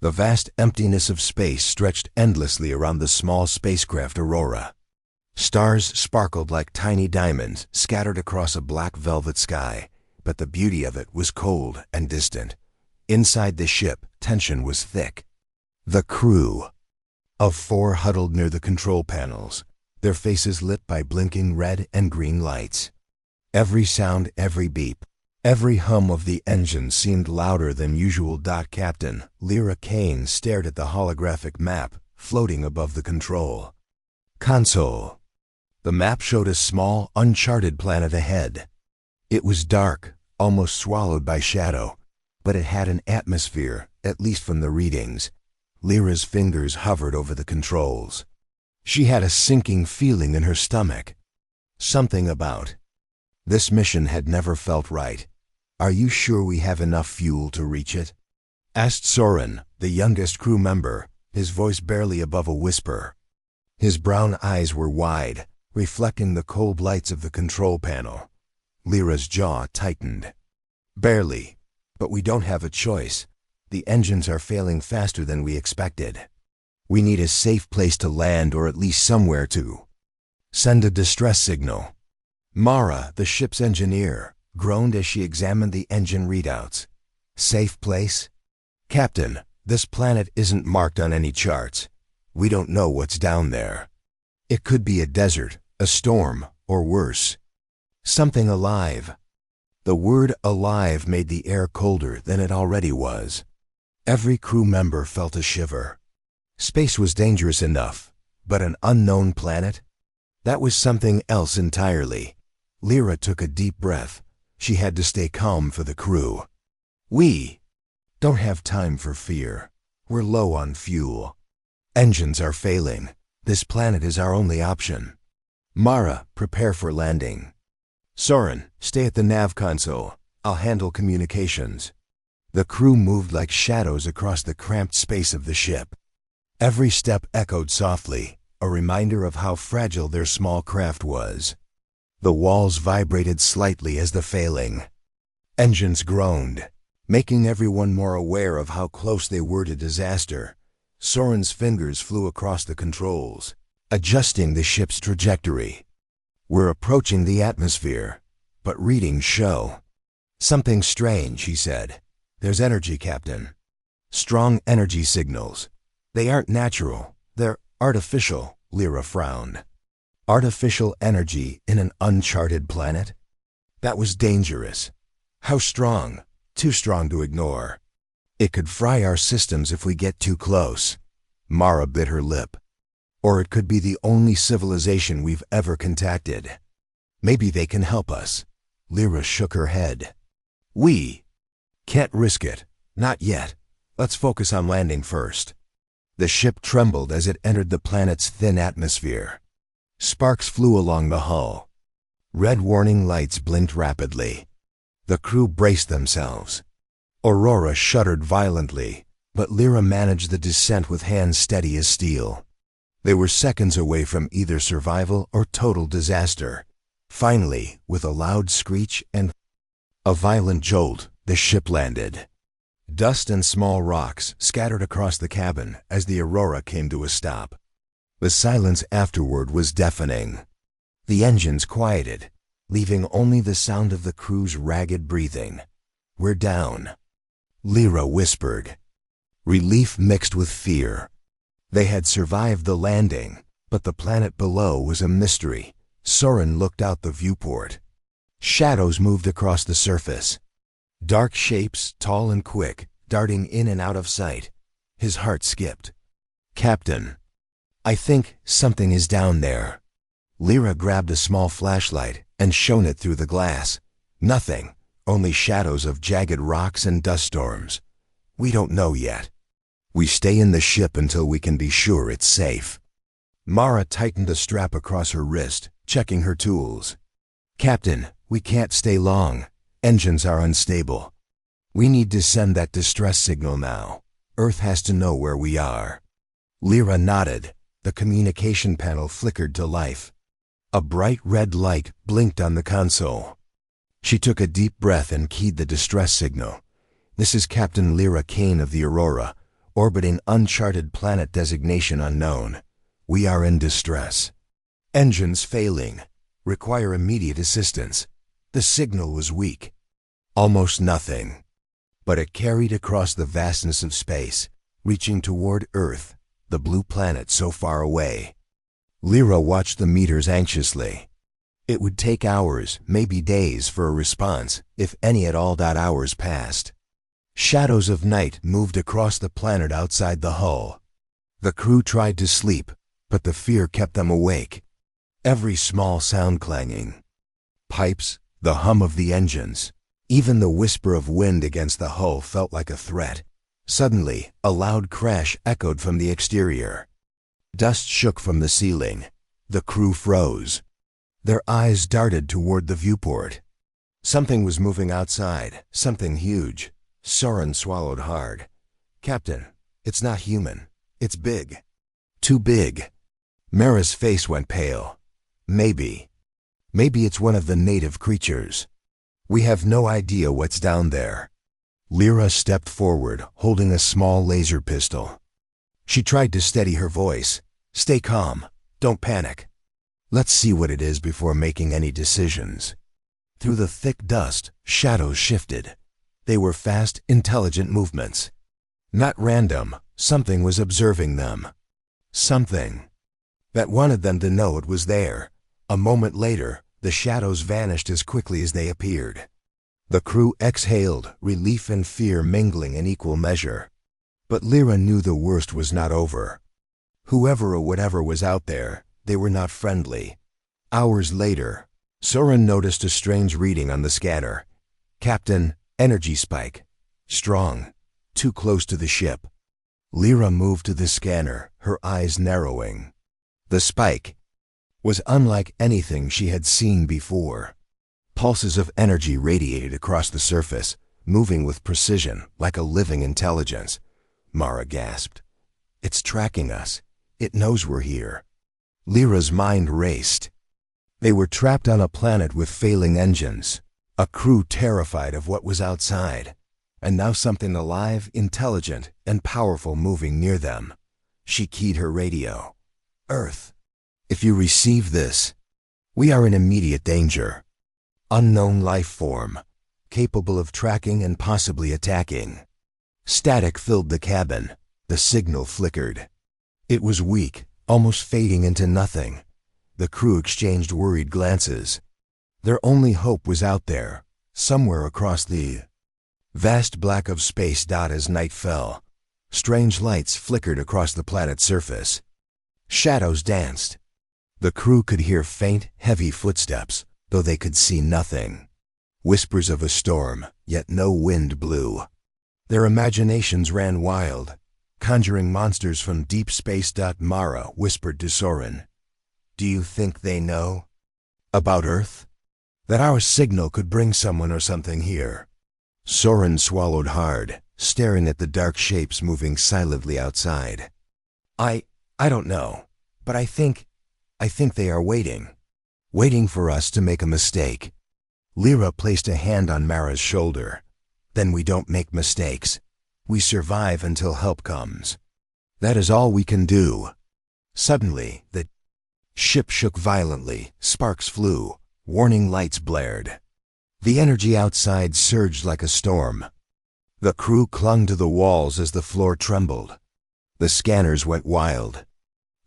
The vast emptiness of space stretched endlessly around the small spacecraft Aurora. Stars sparkled like tiny diamonds scattered across a black velvet sky, but the beauty of it was cold and distant. Inside the ship, tension was thick. The crew of 4 huddled near the control panels, their faces lit by blinking red and green lights. Every sound, every beep, every hum of the engine seemed louder than usual. Captain Lyra Kane stared at the holographic map floating above the control console. The map showed a small, uncharted planet ahead. It was dark, almost swallowed by shadow, but it had an atmosphere, at least from the readings. Lyra's fingers hovered over the controls. She had a sinking feeling in her stomach. Something about this mission had never felt right. "Are you sure we have enough fuel to reach it?" asked Soren, the youngest crew member, his voice barely above a whisper. His brown eyes were wide, reflecting the cold lights of the control panel. Lyra's jaw tightened. "Barely, but we don't have a choice. The engines are failing faster than we expected. We need a safe place to land, or at least somewhere to send a distress signal." Mara, the ship's engineer, groaned as she examined the engine readouts. "Safe place? Captain, this planet isn't marked on any charts. We don't know what's down there. It could be a desert, a storm, or worse, something alive." The word alive made the air colder than it already was. Every crew member felt a shiver. Space was dangerous enough, but an unknown planet? That was something else entirely. Lyra took a deep breath. She had to stay calm for the crew. "We don't have time for fear. We're low on fuel. Engines are failing. This planet is our only option. Mara, prepare for landing. Soren, stay at the nav console. I'll handle communications." The crew moved like shadows across the cramped space of the ship. Every step echoed softly, a reminder of how fragile their small craft was. The walls vibrated slightly as the failing engines groaned, making everyone more aware of how close they were to disaster. Soren's fingers flew across the controls, adjusting the ship's trajectory. "We're approaching the atmosphere, but readings show something strange," he said. "There's energy, Captain. Strong energy signals. They aren't natural. They're artificial." Lyra frowned. Artificial energy in an uncharted planet? That was dangerous. How strong? Too strong to ignore. It could fry our systems if we get too close. Mara bit her lip. Or it could be the only civilization we've ever contacted. Maybe they can help us. Lyra shook her head. "We can't risk it. Not yet. Let's focus on landing first." The ship trembled as it entered the planet's thin atmosphere. Sparks flew along the hull. Red warning lights blinked rapidly. The crew braced themselves. Aurora shuddered violently, but Lyra managed the descent with hands steady as steel. They were seconds away from either survival or total disaster. Finally, with a loud screech and a violent jolt, the ship landed. Dust and small rocks scattered across the cabin as the Aurora came to a stop. The silence afterward was deafening. The engines quieted, leaving only the sound of the crew's ragged breathing. "We're down," Lyra whispered. Relief mixed with fear. They had survived the landing, but the planet below was a mystery. Soren looked out the viewport. Shadows moved across the surface. Dark shapes, tall and quick, darting in and out of sight. His heart skipped. "Captain, I think something is down there." Lyra grabbed a small flashlight and shone it through the glass. Nothing, only shadows of jagged rocks and dust storms. "We don't know yet. We stay in the ship until we can be sure it's safe." Mara tightened a strap across her wrist, checking her tools. "Captain, we can't stay long. Engines are unstable. We need to send that distress signal now. Earth has to know where we are." Lyra nodded. The communication panel flickered to life. A bright red light blinked on the console. She took a deep breath and keyed the distress signal. "This is Captain Lyra Kane of the Aurora. orbiting uncharted planet designation unknown. We are in distress. Engines failing. Require immediate assistance. The signal was weak. Almost nothing. But it carried across the vastness of space, reaching toward Earth, the blue planet so far away. Lyra watched the meters anxiously. It would take hours, maybe days, for a response, if any at all. Hours passed. Shadows of night moved across the planet outside the hull. The crew tried to sleep, but the fear kept them awake. Every small sound clanging. Pipes, the hum of the engines, even the whisper of wind against the hull felt like a threat. Suddenly, a loud crash echoed from the exterior. Dust shook from the ceiling. The crew froze. Their eyes darted toward the viewport. Something was moving outside, something huge. Soren swallowed hard. "Captain, it's not human. It's big. Too big." Mara's face went pale. Maybe it's one of the native creatures. We have no idea what's down there." Lyra stepped forward, holding a small laser pistol. She tried to steady her voice. "Stay calm. Don't panic. Let's see what it is before making any decisions." Through the thick dust, shadows shifted. They were fast, intelligent movements. Not random. Something was observing them. Something that wanted them to know it was there. A moment later, the shadows vanished as quickly as they appeared. The crew exhaled, relief and fear mingling in equal measure. But Lyra knew the worst was not over. Whoever or whatever was out there, they were not friendly. Hours later, Soren noticed a strange reading on the scanner. "Captain, energy spike. Strong. Too close to the ship." Lyra moved to the scanner, her eyes narrowing. The spike was unlike anything she had seen before. Pulses of energy radiated across the surface, moving with precision, like a living intelligence. Mara gasped. "It's tracking us. It knows we're here." Lyra's mind raced. They were trapped on a planet with failing engines, a crew terrified of what was outside, and now something alive, intelligent, and powerful moving near them. She keyed her radio. "Earth, if you receive this, we are in immediate danger. Unknown life form, capable of tracking and possibly attacking." Static filled the cabin. The signal flickered. It was weak, almost fading into nothing. The crew exchanged worried glances. Their only hope was out there, somewhere across the vast black of space. As night fell, strange lights flickered across the planet's surface. Shadows danced. The crew could hear faint, heavy footsteps, though they could see nothing. Whispers of a storm, yet no wind blew. Their imaginations ran wild, conjuring monsters from deep space. Mara whispered to Soren, "Do you think they know about Earth? That our signal could bring someone or something here?" Soren swallowed hard, staring at the dark shapes moving silently outside. I don't know, but I think they are waiting for us to make a mistake." Lyra placed a hand on Mara's shoulder. "Then we don't make mistakes. We survive until help comes. That is all we can do." Suddenly, the ship shook violently, sparks flew, warning lights blared. The energy outside surged like a storm. The crew clung to the walls as the floor trembled. The scanners went wild.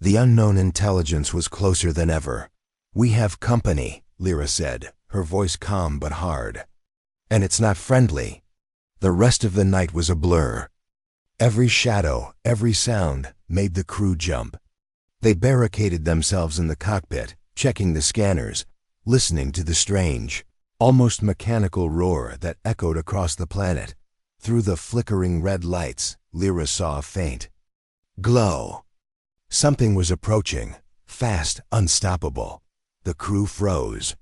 The unknown intelligence was closer than ever. "We have company," Lyra said, her voice calm but hard. "And it's not friendly." The rest of the night was a blur. Every shadow, every sound, made the crew jump. They barricaded themselves in the cockpit, checking the scanners, listening to the strange, almost mechanical roar that echoed across the planet. Through the flickering red lights, Lyra saw a faint glow. Something was approaching, fast, unstoppable. The crew froze.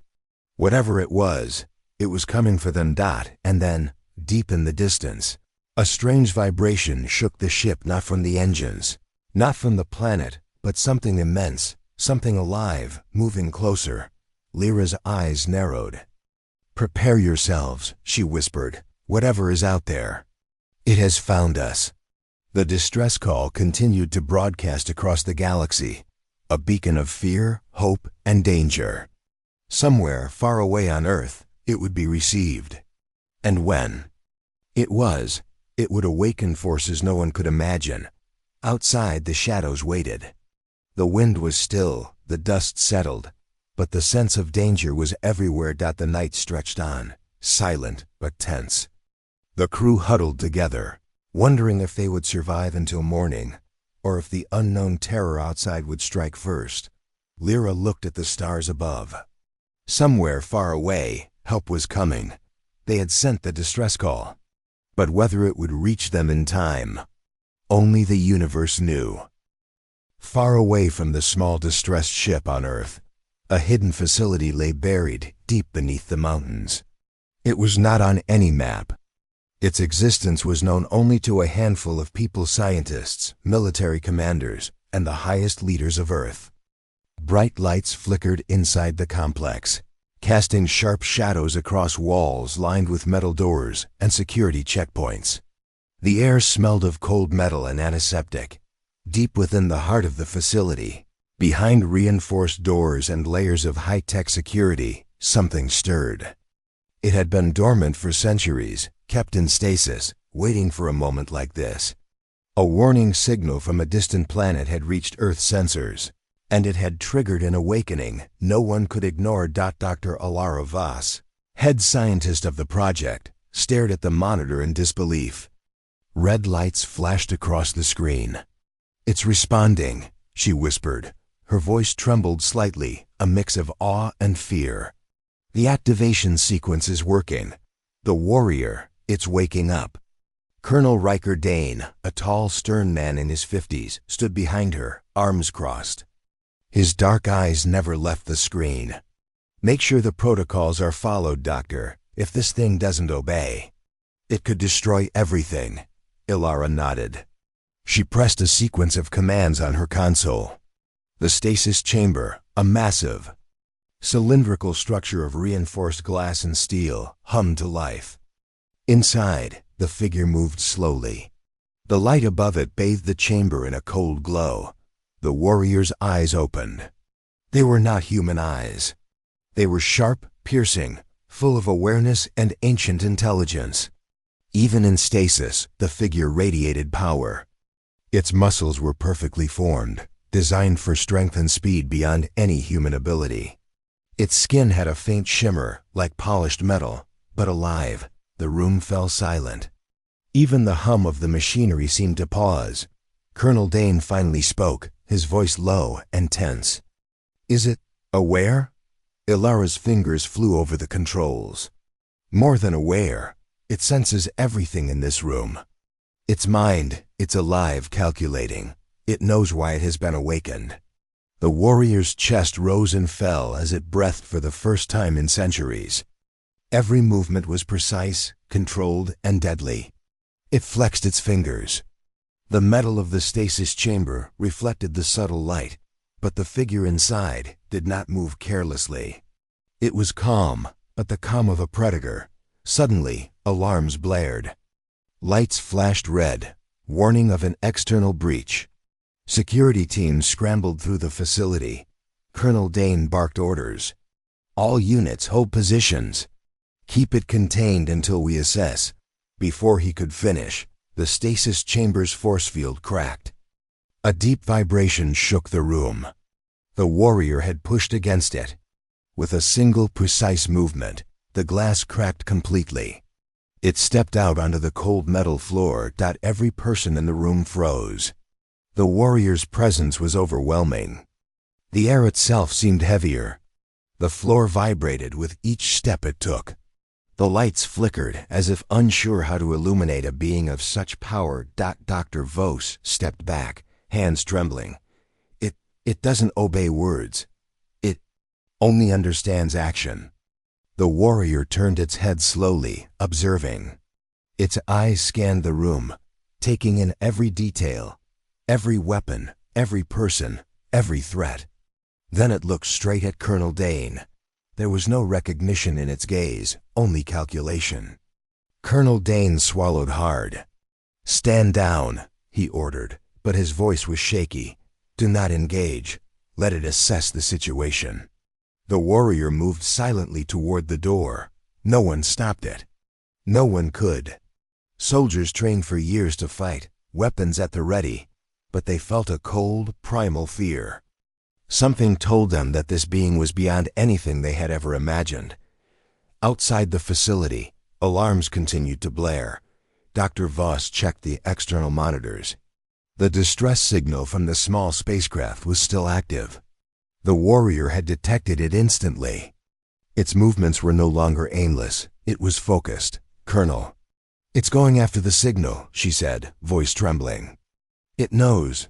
Whatever it was coming for them. And then, deep in the distance, a strange vibration shook the ship, not from the engines, not from the planet, but something immense, something alive, moving closer. Lyra's eyes narrowed. "Prepare yourselves," she whispered. "Whatever is out there, it has found us." The distress call continued to broadcast across the galaxy, a beacon of fear, hope, and danger. Somewhere far away on Earth, it would be received. And when it would awaken forces no one could imagine. Outside, the shadows waited. The wind was still, the dust settled, but the sense of danger was everywhere. The night stretched on, silent but tense. The crew huddled together, wondering if they would survive until morning, or if the unknown terror outside would strike first. Lyra looked at the stars above. Somewhere far away, help was coming. They had sent the distress call. But whether it would reach them in time, only the universe knew. Far away from the small distressed ship on Earth, a hidden facility lay buried deep beneath the mountains. It was not on any map. Its existence was known only to a handful of people, scientists, military commanders, and the highest leaders of Earth. Bright lights flickered inside the complex, casting sharp shadows across walls lined with metal doors and security checkpoints. The air smelled of cold metal and antiseptic. Deep within the heart of the facility, behind reinforced doors and layers of high-tech security, something stirred. It had been dormant for centuries, kept in stasis, waiting for a moment like this. A warning signal from a distant planet had reached Earth sensors, and it had triggered an awakening no one could ignore. Dr. Alara Voss, head scientist of the project, stared at the monitor in disbelief. Red lights flashed across the screen. "It's responding," she whispered. Her voice trembled slightly, a mix of awe and fear. "The activation sequence is working. The warrior, it's waking up." Colonel Riker Dane, a tall, stern man in his 50s, stood behind her, arms crossed. His dark eyes never left the screen. "Make sure the protocols are followed, Doctor. If this thing doesn't obey, it could destroy everything." Ilara nodded. She pressed a sequence of commands on her console. The stasis chamber, a massive, cylindrical structure of reinforced glass and steel, hummed to life. Inside, the figure moved slowly. The light above it bathed the chamber in a cold glow. The warrior's eyes opened. They were not human eyes. They were sharp, piercing, full of awareness and ancient intelligence. Even in stasis, the figure radiated power. Its muscles were perfectly formed, designed for strength and speed beyond any human ability. Its skin had a faint shimmer, like polished metal, but alive. The room fell silent. Even the hum of the machinery seemed to pause. Colonel Dane finally spoke, his voice low and tense. "Is it aware?" Ilara's fingers flew over the controls. "More than aware. It senses everything in this room. Its mind, it's alive, calculating. It knows why it has been awakened." The warrior's chest rose and fell as it breathed for the first time in centuries. Every movement was precise, controlled, and deadly. It flexed its fingers. The metal of the stasis chamber reflected the subtle light, but the figure inside did not move carelessly. It was calm, but the calm of a predator. Suddenly, alarms blared. Lights flashed red, warning of an external breach. Security teams scrambled through the facility. Colonel Dane barked orders. "All units, hold positions. Keep it contained until we assess." Before he could finish, the stasis chamber's force field cracked. A deep vibration shook the room. The warrior had pushed against it. With a single precise movement, the glass cracked completely. It stepped out onto the cold metal floor. Every person in the room froze. The warrior's presence was overwhelming. The air itself seemed heavier. The floor vibrated with each step it took. The lights flickered as if unsure how to illuminate a being of such power. Dr. Voss stepped back, hands trembling. It doesn't obey words. It only understands action." The warrior turned its head slowly, observing. Its eyes scanned the room, taking in every detail, every weapon, every person, every threat. Then it looked straight at Colonel Dane. There was no recognition in its gaze, only calculation. Colonel Dane swallowed hard. "Stand down," he ordered, but his voice was shaky. "Do not engage. Let it assess the situation." The warrior moved silently toward the door. No one stopped it. No one could. Soldiers trained for years to fight, weapons at the ready, but they felt a cold, primal fear. Something told them that this being was beyond anything they had ever imagined. Outside the facility, alarms continued to blare. Dr. Voss checked the external monitors. The distress signal from the small spacecraft was still active. The warrior had detected it instantly. Its movements were no longer aimless. It was focused. "Colonel." "It's going after the signal," she said, voice trembling. It knows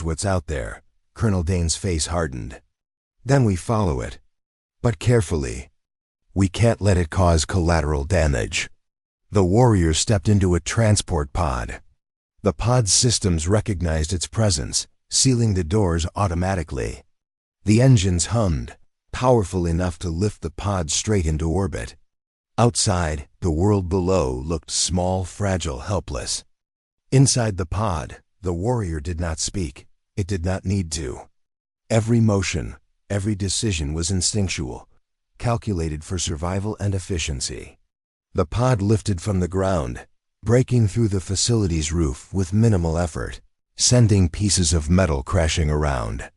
what's out there." Colonel Dane's face hardened. "Then we follow it. But carefully. We can't let it cause collateral damage." The warrior stepped into a transport pod. The pod's systems recognized its presence, sealing the doors automatically. The engines hummed, powerful enough to lift the pod straight into orbit. Outside, the world below looked small, fragile, helpless. Inside the pod, the warrior did not speak. It did not need to. Every motion, every decision was instinctual, calculated for survival and efficiency. The pod lifted from the ground, breaking through the facility's roof with minimal effort, sending pieces of metal crashing around.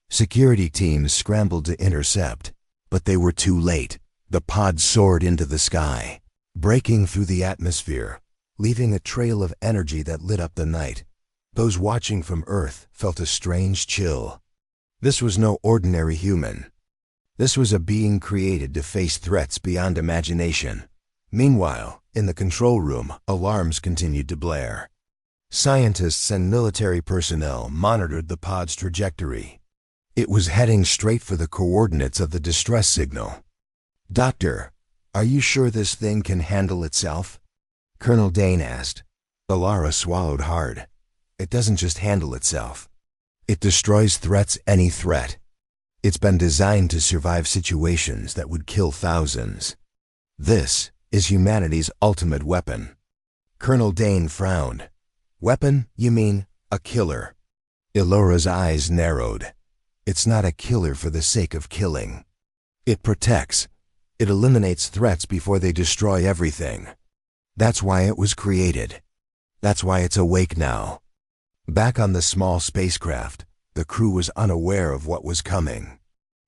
Security teams scrambled to intercept, but they were too late. The pod soared into the sky, breaking through the atmosphere, leaving a trail of energy that lit up the night. Those watching from Earth felt a strange chill. This was no ordinary human. This was a being created to face threats beyond imagination. Meanwhile, in the control room, alarms continued to blare. Scientists and military personnel monitored the pod's trajectory. It was heading straight for the coordinates of the distress signal. "Doctor, are you sure this thing can handle itself?" Colonel Dane asked. Alara swallowed hard. "It doesn't just handle itself. It destroys threats, any threat. It's been designed to survive situations that would kill thousands. This is humanity's ultimate weapon." Colonel Dane frowned. "Weapon, you mean a killer?" Elora's eyes narrowed. "It's not a killer for the sake of killing. It protects. It eliminates threats before they destroy everything. That's why it was created. That's why it's awake now." Back on the small spacecraft, the crew was unaware of what was coming.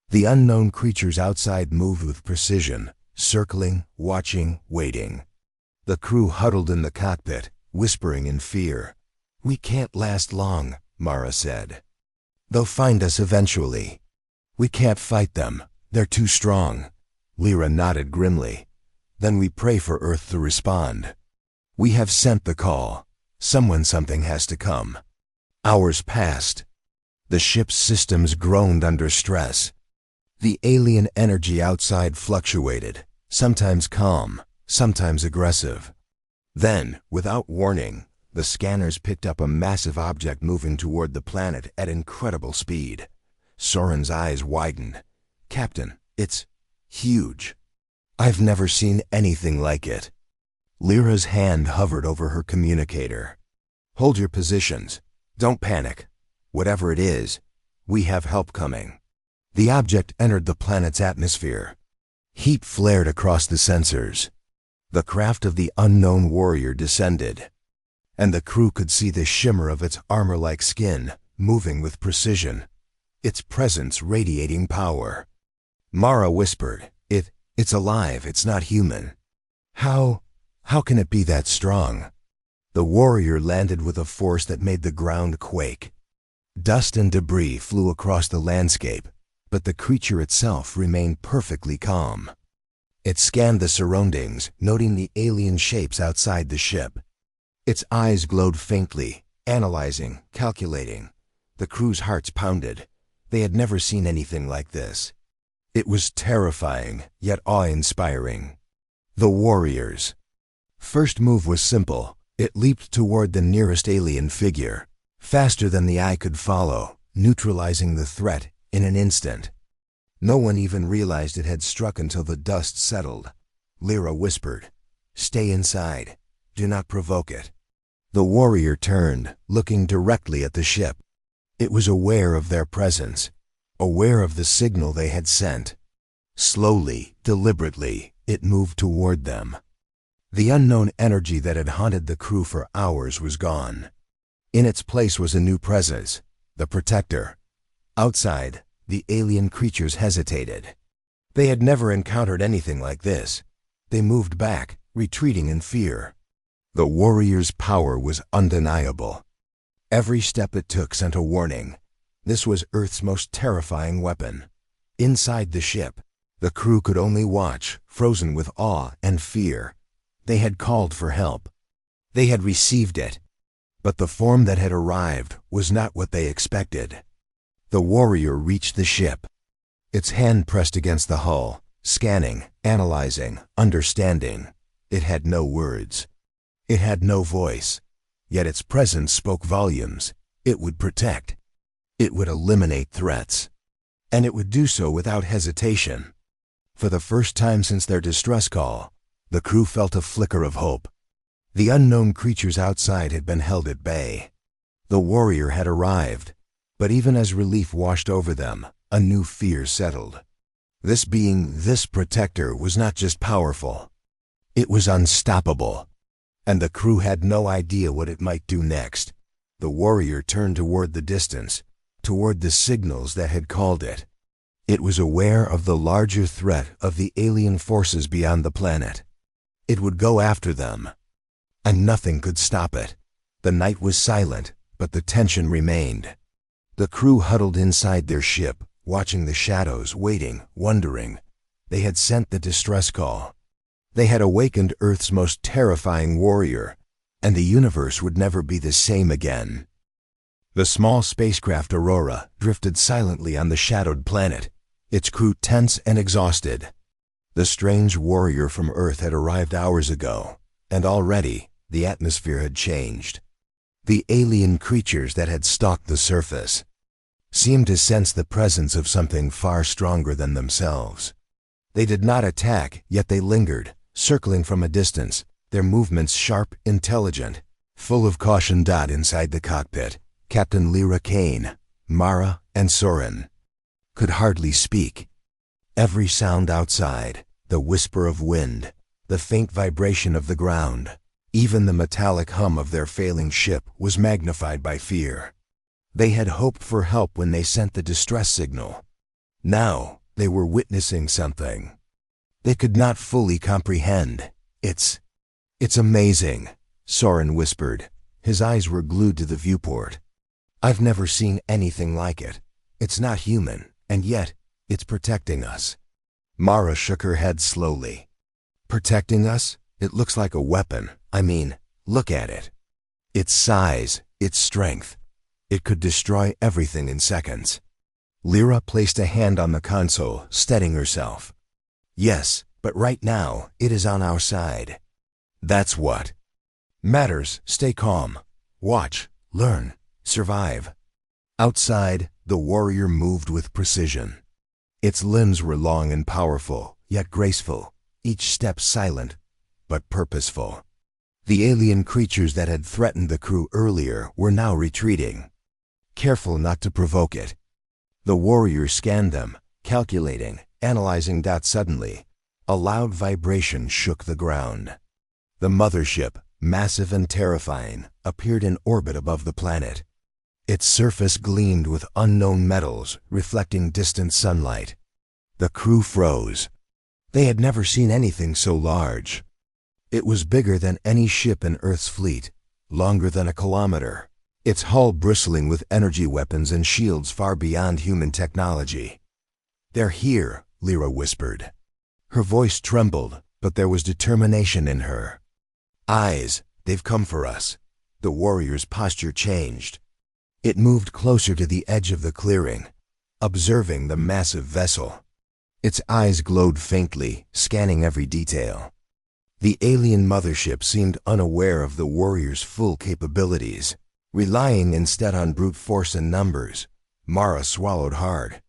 The unknown creatures outside moved with precision, circling, watching, waiting. The crew huddled in the cockpit, whispering in fear. "We can't last long," Mara said. "They'll find us eventually. We can't fight them. They're too strong." Lyra nodded grimly. "Then we pray for Earth to respond. We have sent the call. Something has to come." Hours passed. The ship's systems groaned under stress. The alien energy outside fluctuated, sometimes calm, sometimes aggressive. Then, without warning, the scanners picked up a massive object moving toward the planet at incredible speed. Soren's eyes widened. "Captain, it's huge. I've never seen anything like it." Lyra's hand hovered over her communicator. "Hold your positions. Don't panic. Whatever it is, we have help coming." The object entered the planet's atmosphere. Heat flared across the sensors. The craft of the unknown warrior descended, and the crew could see the shimmer of its armor-like skin, moving with precision, its presence radiating power. Mara whispered, It's alive, it's not human." How can it be that strong?" The warrior landed with a force that made the ground quake. Dust and debris flew across the landscape, but the creature itself remained perfectly calm. It scanned the surroundings, noting the alien shapes outside the ship. Its eyes glowed faintly, analyzing, calculating. The crew's hearts pounded. They had never seen anything like this. It was terrifying, yet awe-inspiring. The warriors. First move was simple. It leaped toward the nearest alien figure, faster than the eye could follow, neutralizing the threat in an instant. No one even realized it had struck until the dust settled. Lyra whispered, "Stay inside. Do not provoke it." The warrior turned, looking directly at the ship. It was aware of their presence, aware of the signal they had sent. Slowly, deliberately, it moved toward them. The unknown energy that had haunted the crew for hours was gone. In its place was a new presence, the Protector. Outside, the alien creatures hesitated. They had never encountered anything like this. They moved back, retreating in fear. The warrior's power was undeniable. Every step it took sent a warning. This was Earth's most terrifying weapon. Inside the ship, the crew could only watch, frozen with awe and fear. They had called for help. They had received it. But the form that had arrived was not what they expected. The warrior reached the ship. Its hand pressed against the hull, scanning, analyzing, understanding. It had no words. It had no voice. Yet its presence spoke volumes. It would protect. It would eliminate threats. And it would do so without hesitation. For the first time since their distress call, the crew felt a flicker of hope. The unknown creatures outside had been held at bay. The warrior had arrived, but even as relief washed over them, a new fear settled. This being, this Protector, was not just powerful. It was unstoppable. And the crew had no idea what it might do next. The warrior turned toward the distance, toward the signals that had called it. It was aware of the larger threat of the alien forces beyond the planet. It would go after them. And nothing could stop it. The night was silent, but the tension remained. The crew huddled inside their ship, watching the shadows, waiting, wondering. They had sent the distress call. They had awakened Earth's most terrifying warrior, and the universe would never be the same again. The small spacecraft Aurora drifted silently on the shadowed planet, its crew tense and exhausted. The strange warrior from Earth had arrived hours ago, and already the atmosphere had changed. The alien creatures that had stalked the surface seemed to sense the presence of something far stronger than themselves. They did not attack, yet they lingered, circling from a distance, their movements sharp, intelligent, full of caution. Inside the cockpit, Captain Lyra Kane, Mara, and Soren could hardly speak. Every sound outside, the whisper of wind, the faint vibration of the ground, even the metallic hum of their failing ship was magnified by fear. They had hoped for help when they sent the distress signal. Now they were witnessing something they could not fully comprehend. It's amazing, Soren whispered. His eyes were glued to the viewport. I've never seen anything like it. It's not human, and yet it's protecting us. Mara shook her head slowly. Protecting us? It looks like a weapon. I mean, look at it. Its size, its strength. It could destroy everything in seconds. Lyra placed a hand on the console, steadying herself. Yes, but right now, it is on our side. That's what matters. Stay calm. Watch, learn, survive. Outside, the warrior moved with precision. Its limbs were long and powerful, yet graceful, each step silent, but purposeful. The alien creatures that had threatened the crew earlier were now retreating, careful not to provoke it. The warrior scanned them, calculating, analyzing. Suddenly, a loud vibration shook the ground. The mothership, massive and terrifying, appeared in orbit above the planet. Its surface gleamed with unknown metals, reflecting distant sunlight. The crew froze. They had never seen anything so large. It was bigger than any ship in Earth's fleet, longer than a kilometer, its hull bristling with energy weapons and shields far beyond human technology. They're here, Lyra whispered. Her voice trembled, but there was determination in her eyes. They've come for us. The warrior's posture changed. It moved closer to the edge of the clearing, observing the massive vessel. Its eyes glowed faintly, scanning every detail. The alien mothership seemed unaware of the warrior's full capabilities, relying instead on brute force and numbers. Mara swallowed hard.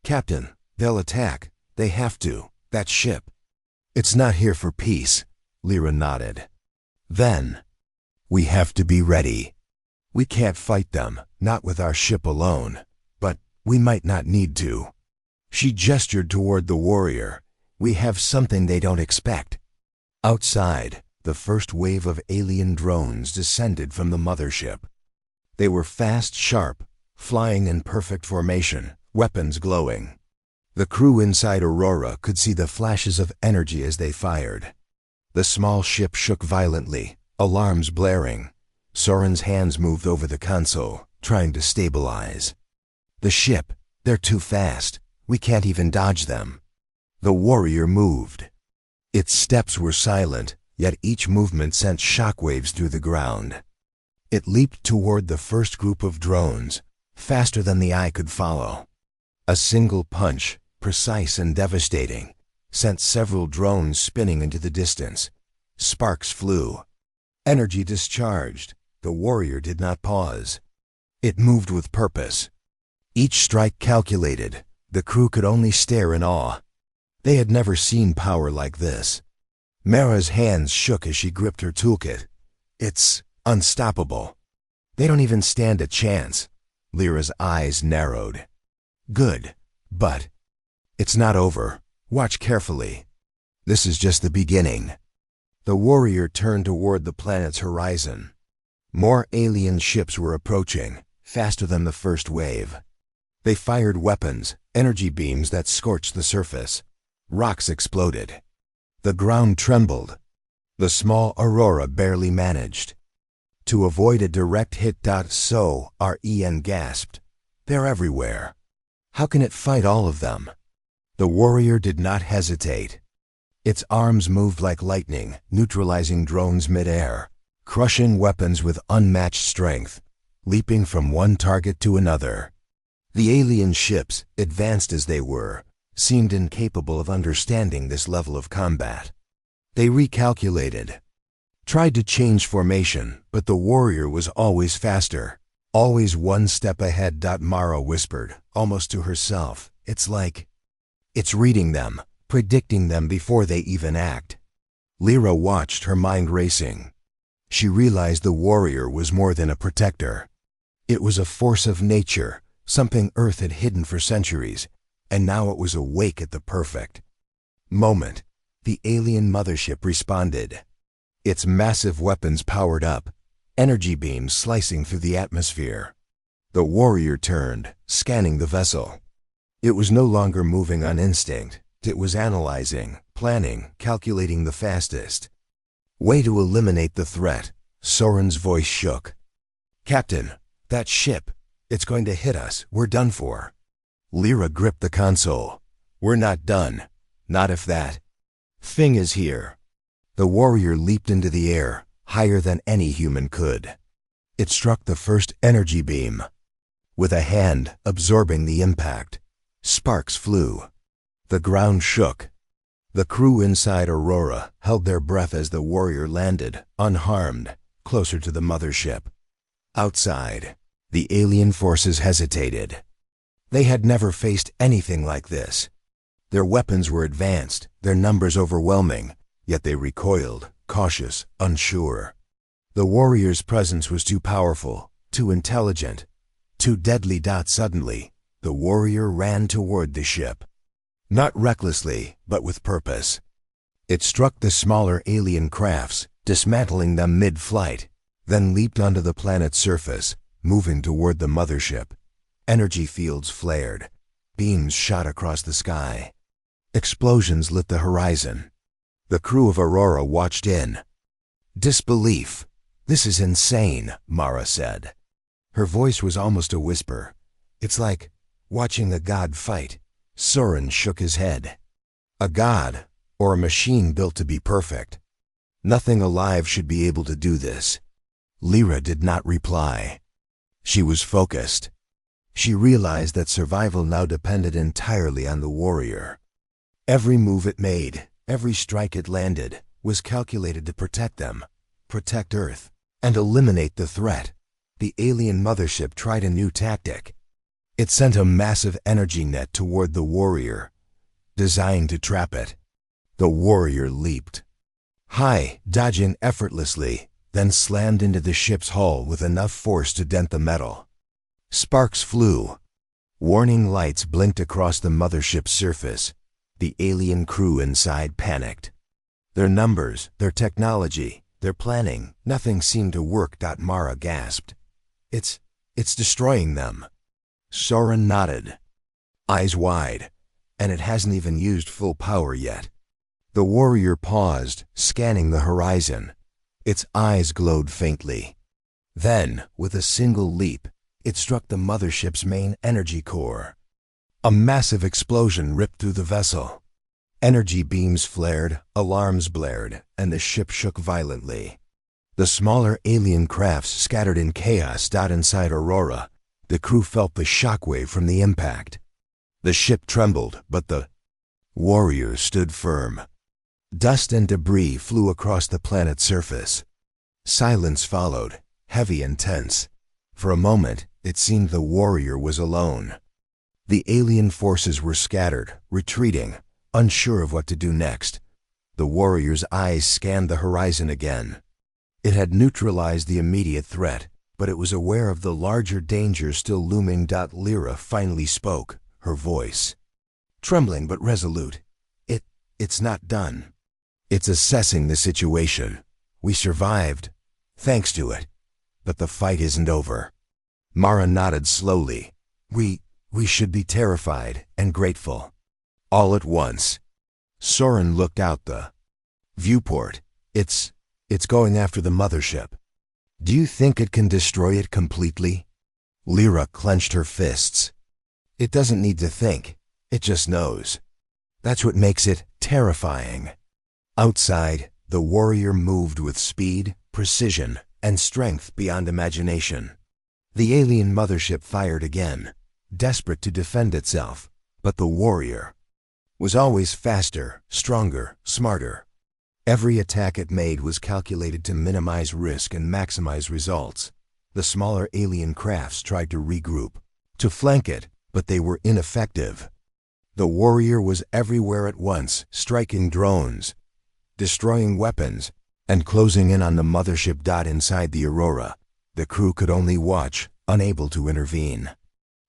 Captain, they'll attack. They have to. That ship. It's not here for peace, Lyra nodded. Then, We have to be ready. We can't fight them, not with our ship alone. But we might not need to. She gestured toward the warrior. We have something they don't expect. Outside, the first wave of alien drones descended from the mothership. They were fast, sharp, flying in perfect formation, weapons glowing. The crew inside Aurora could see the flashes of energy as they fired. The small ship shook violently, alarms blaring. Soren's hands moved over the console, trying to stabilize. The ship, they're too fast. We can't even dodge them. The warrior moved. Its steps were silent, yet each movement sent shockwaves through the ground. It leaped toward the first group of drones, faster than the eye could follow. A single punch, precise and devastating, sent several drones spinning into the distance. Sparks flew. Energy discharged. The warrior did not pause. It moved with purpose. Each strike calculated. The crew could only stare in awe. They had never seen power like this. Mara's hands shook as she gripped her toolkit. It's unstoppable. They don't even stand a chance. Lyra's eyes narrowed. Good, but it's not over. Watch carefully. This is just the beginning. The warrior turned toward the planet's horizon. More alien ships were approaching, faster than the first wave. They fired weapons, energy beams that scorched the surface. Rocks exploded. The ground trembled. The small Aurora barely managed. To avoid a direct hit. Ren gasped. They're everywhere. How can it fight all of them? The warrior did not hesitate. Its arms moved like lightning, neutralizing drones mid-air, crushing weapons with unmatched strength, leaping from one target to another. The alien ships, advanced as they were, seemed incapable of understanding this level of combat. They recalculated, tried to change formation, but the warrior was always faster, always one step ahead. Mara whispered, almost to herself. It's like it's reading them, predicting them before they even act. Lyra watched, her mind racing. She realized the warrior was more than a protector. It was a force of nature, something Earth had hidden for centuries, and now it was awake at the perfect moment. The alien mothership responded. Its massive weapons powered up, energy beams slicing through the atmosphere. The warrior turned, scanning the vessel. It was no longer moving on instinct. It was analyzing, planning, calculating the fastest way to eliminate the threat. Soren's voice shook. Captain, that ship, it's going to hit us. We're done for. Lyra gripped the console. We're not done. Not if that thing is here. The warrior leaped into the air, higher than any human could. It struck the first energy beam. With a hand absorbing the impact, sparks flew. The ground shook. The crew inside Aurora held their breath as the warrior landed, unharmed, closer to the mothership. Outside, the alien forces hesitated. They had never faced anything like this. Their weapons were advanced, their numbers overwhelming, yet they recoiled, cautious, unsure. The warrior's presence was too powerful, too intelligent, too deadly. Suddenly, the warrior ran toward the ship. Not recklessly, but with purpose. It struck the smaller alien crafts, dismantling them mid-flight, then leaped onto the planet's surface, moving toward the mothership. Energy fields flared. Beams shot across the sky. Explosions lit the horizon. The crew of Aurora watched in disbelief. This is insane, Mara said. Her voice was almost a whisper. It's like watching a god fight. Soren shook his head. A god, or a machine built to be perfect. Nothing alive should be able to do this. Lyra did not reply. She was focused. She realized that survival now depended entirely on the warrior. Every move it made, every strike it landed, was calculated to protect them, protect Earth, and eliminate the threat. The alien mothership tried a new tactic. It sent a massive energy net toward the warrior, designed to trap it. The warrior leaped high, dodging effortlessly, then slammed into the ship's hull with enough force to dent the metal. Sparks flew. Warning lights blinked across the mothership's surface. The alien crew inside panicked. Their numbers, their technology, their planning, nothing seemed to work. Mara gasped. It's destroying them. Soren nodded, eyes wide, and it hasn't even used full power yet. The warrior paused, scanning the horizon. Its eyes glowed faintly. Then, with a single leap, it struck the mothership's main energy core. A massive explosion ripped through the vessel. Energy beams flared, alarms blared, and the ship shook violently. The smaller alien crafts scattered in chaos. Inside Aurora, the crew felt the shockwave from the impact. The ship trembled, but the warriors stood firm. Dust and debris flew across the planet's surface. Silence followed, heavy and tense. For a moment, it seemed the warrior was alone. The alien forces were scattered, retreating, unsure of what to do next. The warrior's eyes scanned the horizon again. It had neutralized the immediate threat, but it was aware of the larger danger still looming. Lyra finally spoke, her voice trembling but resolute. It's not done. It's assessing the situation. We survived, thanks to it. But the fight isn't over. Mara nodded slowly. We should be terrified and grateful. All at once. Soren looked out the viewport. It's going after the mothership. Do you think it can destroy it completely? Lyra clenched her fists. It doesn't need to think. It just knows. That's what makes it terrifying. Outside, the warrior moved with speed, precision, and strength beyond imagination. The alien mothership fired again, desperate to defend itself, but the warrior was always faster, stronger, smarter. Every attack it made was calculated to minimize risk and maximize results. The smaller alien crafts tried to regroup, to flank it, but they were ineffective. The warrior was everywhere at once, striking drones, destroying weapons, and closing in on the mothership. Inside the Aurora, the crew could only watch, unable to intervene.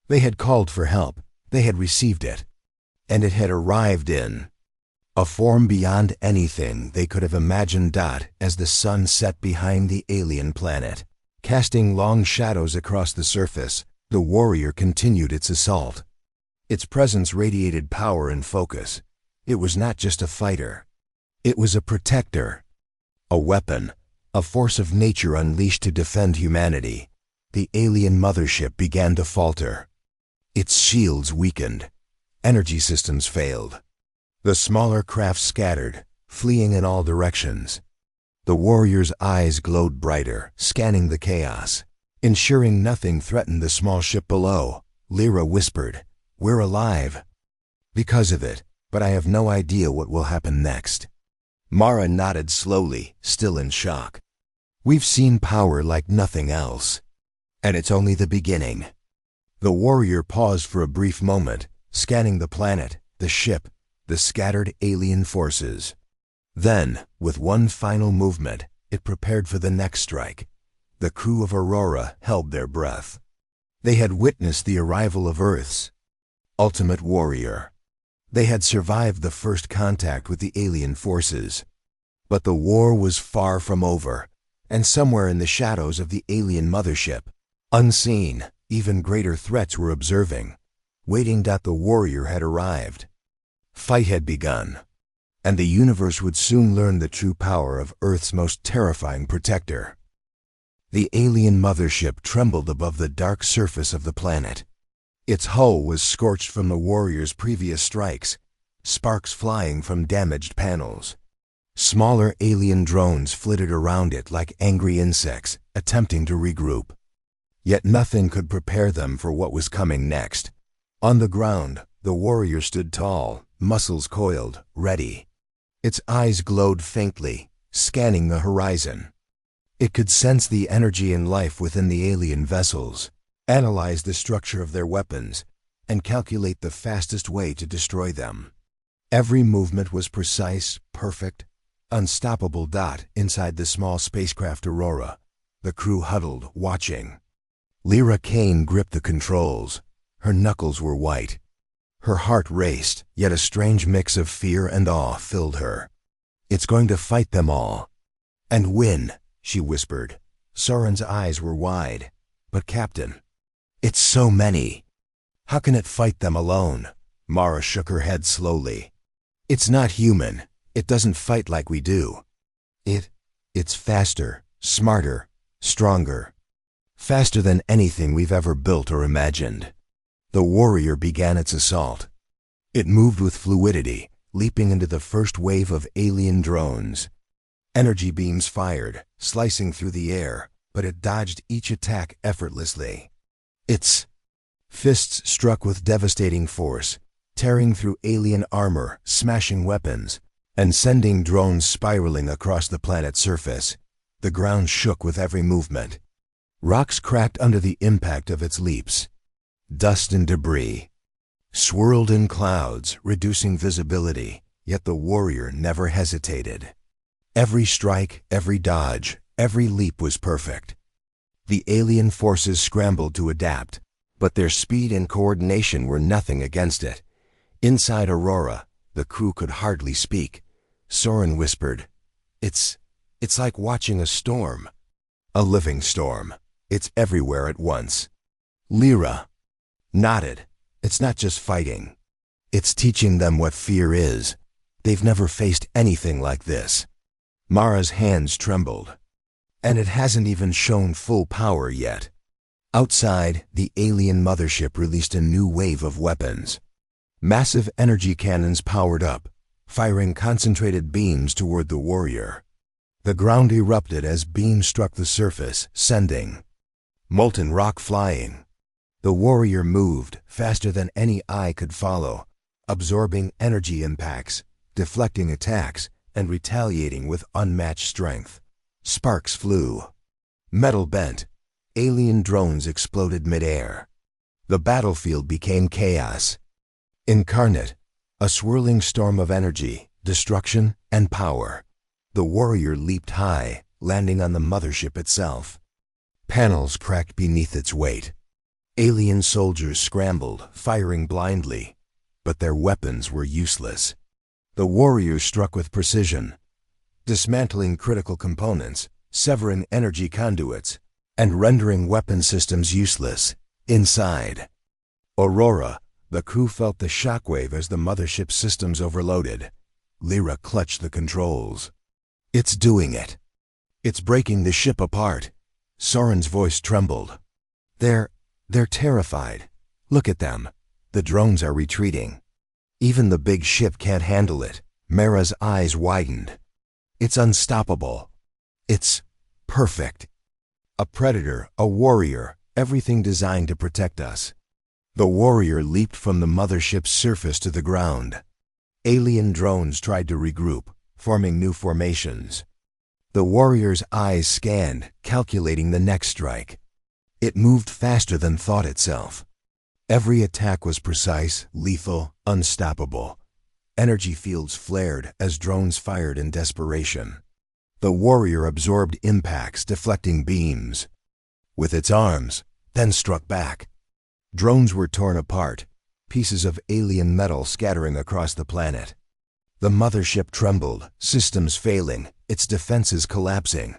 They had called for help, they had received it, and it had arrived in a form beyond anything they could have imagined. As the sun set behind the alien planet, casting long shadows across the surface, the warrior continued its assault. Its presence radiated power and focus. It was not just a fighter. It was a protector, a weapon, a force of nature unleashed to defend humanity. The alien mothership began to falter. Its shields weakened. Energy systems failed. The smaller craft scattered, fleeing in all directions. The warrior's eyes glowed brighter, scanning the chaos, ensuring nothing threatened the small ship below. Lyra whispered, "We're alive because of it, but I have no idea what will happen next." Mara nodded slowly, still in shock. "We've seen power like nothing else, and it's only the beginning." The warrior paused for a brief moment, scanning the planet, the ship, the scattered alien forces. Then, with one final movement, it prepared for the next strike. The crew of Aurora held their breath. They had witnessed the arrival of Earth's ultimate warrior. They had survived the first contact with the alien forces. But the war was far from over, and somewhere in the shadows of the alien mothership, unseen, even greater threats were observing, waiting. The warrior had arrived. Fight had begun, and the universe would soon learn the true power of Earth's most terrifying protector. The alien mothership trembled above the dark surface of the planet. Its hull was scorched from the warrior's previous strikes, sparks flying from damaged panels. Smaller alien drones flitted around it like angry insects, attempting to regroup. Yet nothing could prepare them for what was coming next. On the ground, the warrior stood tall, muscles coiled, ready. Its eyes glowed faintly, scanning the horizon. It could sense the energy and life within the alien vessels, analyze the structure of their weapons, and calculate the fastest way to destroy them. Every movement was precise, perfect, unstoppable dot inside the small spacecraft Aurora. The crew huddled, watching. Lyra Kane gripped the controls. Her knuckles were white. Her heart raced, yet a strange mix of fear and awe filled her. "It's going to fight them all. And win," she whispered. Soren's eyes were wide. "But Captain, it's so many. How can it fight them alone?" Mara shook her head slowly. "It's not human. It doesn't fight like we do. It's faster, smarter, stronger. Faster than anything we've ever built or imagined." The warrior began its assault. It moved with fluidity, leaping into the first wave of alien drones. Energy beams fired, slicing through the air, but it dodged each attack effortlessly. Its fists struck with devastating force, tearing through alien armor, smashing weapons, and sending drones spiraling across the planet's surface. The ground shook with every movement. Rocks cracked under the impact of its leaps. Dust and debris swirled in clouds, reducing visibility, yet the warrior never hesitated. Every strike, every dodge, every leap was perfect. The alien forces scrambled to adapt, but their speed and coordination were nothing against it. Inside Aurora, the crew could hardly speak. Soren whispered, It's like watching a storm. A living storm. It's everywhere at once." Lyra nodded. "It's not just fighting. It's teaching them what fear is. They've never faced anything like this." Mara's hands trembled. "And it hasn't even shown full power yet." Outside, the alien mothership released a new wave of weapons. Massive energy cannons powered up, firing concentrated beams toward the warrior. The ground erupted as beams struck the surface, sending molten rock flying. The warrior moved faster than any eye could follow, absorbing energy impacts, deflecting attacks, and retaliating with unmatched strength. Sparks flew. Metal bent. Alien drones exploded midair. The battlefield became chaos. Incarnate, a swirling storm of energy, destruction, and power. The warrior leaped high, landing on the mothership itself. Panels cracked beneath its weight. Alien soldiers scrambled, firing blindly, but their weapons were useless. The warrior struck with precision, dismantling critical components, severing energy conduits, and rendering weapon systems useless. Inside Aurora, the crew felt the shockwave as the mothership's systems overloaded. Lyra clutched the controls. "It's doing it. It's breaking the ship apart." Soren's voice trembled. They're terrified. Look at them. The drones are retreating. Even the big ship can't handle it." Mara's eyes widened. "It's unstoppable. It's perfect. A predator, a warrior, everything designed to protect us." The warrior leaped from the mothership's surface to the ground. Alien drones tried to regroup, forming new formations. The warrior's eyes scanned, calculating the next strike. It moved faster than thought itself. Every attack was precise, lethal, unstoppable. Energy fields flared as drones fired in desperation. The warrior absorbed impacts, deflecting beams with its arms, then struck back. Drones were torn apart, pieces of alien metal scattering across the planet. The mothership trembled, systems failing, its defenses collapsing.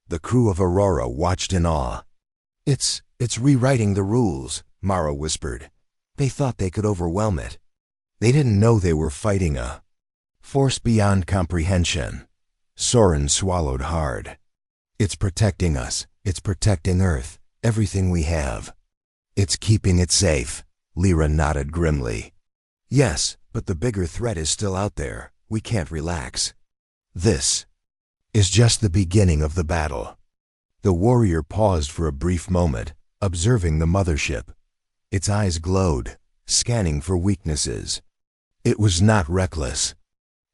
The crew of Aurora watched in awe. It's rewriting the rules," Mara whispered. "They thought they could overwhelm it. They didn't know they were fighting a force beyond comprehension." Soren swallowed hard. "It's protecting us. It's protecting Earth, everything we have. It's keeping it safe." Lyra nodded grimly. "Yes, but the bigger threat is still out there. We can't relax. This is just the beginning of the battle." The warrior paused for a brief moment, observing the mothership. Its eyes glowed, scanning for weaknesses. It was not reckless.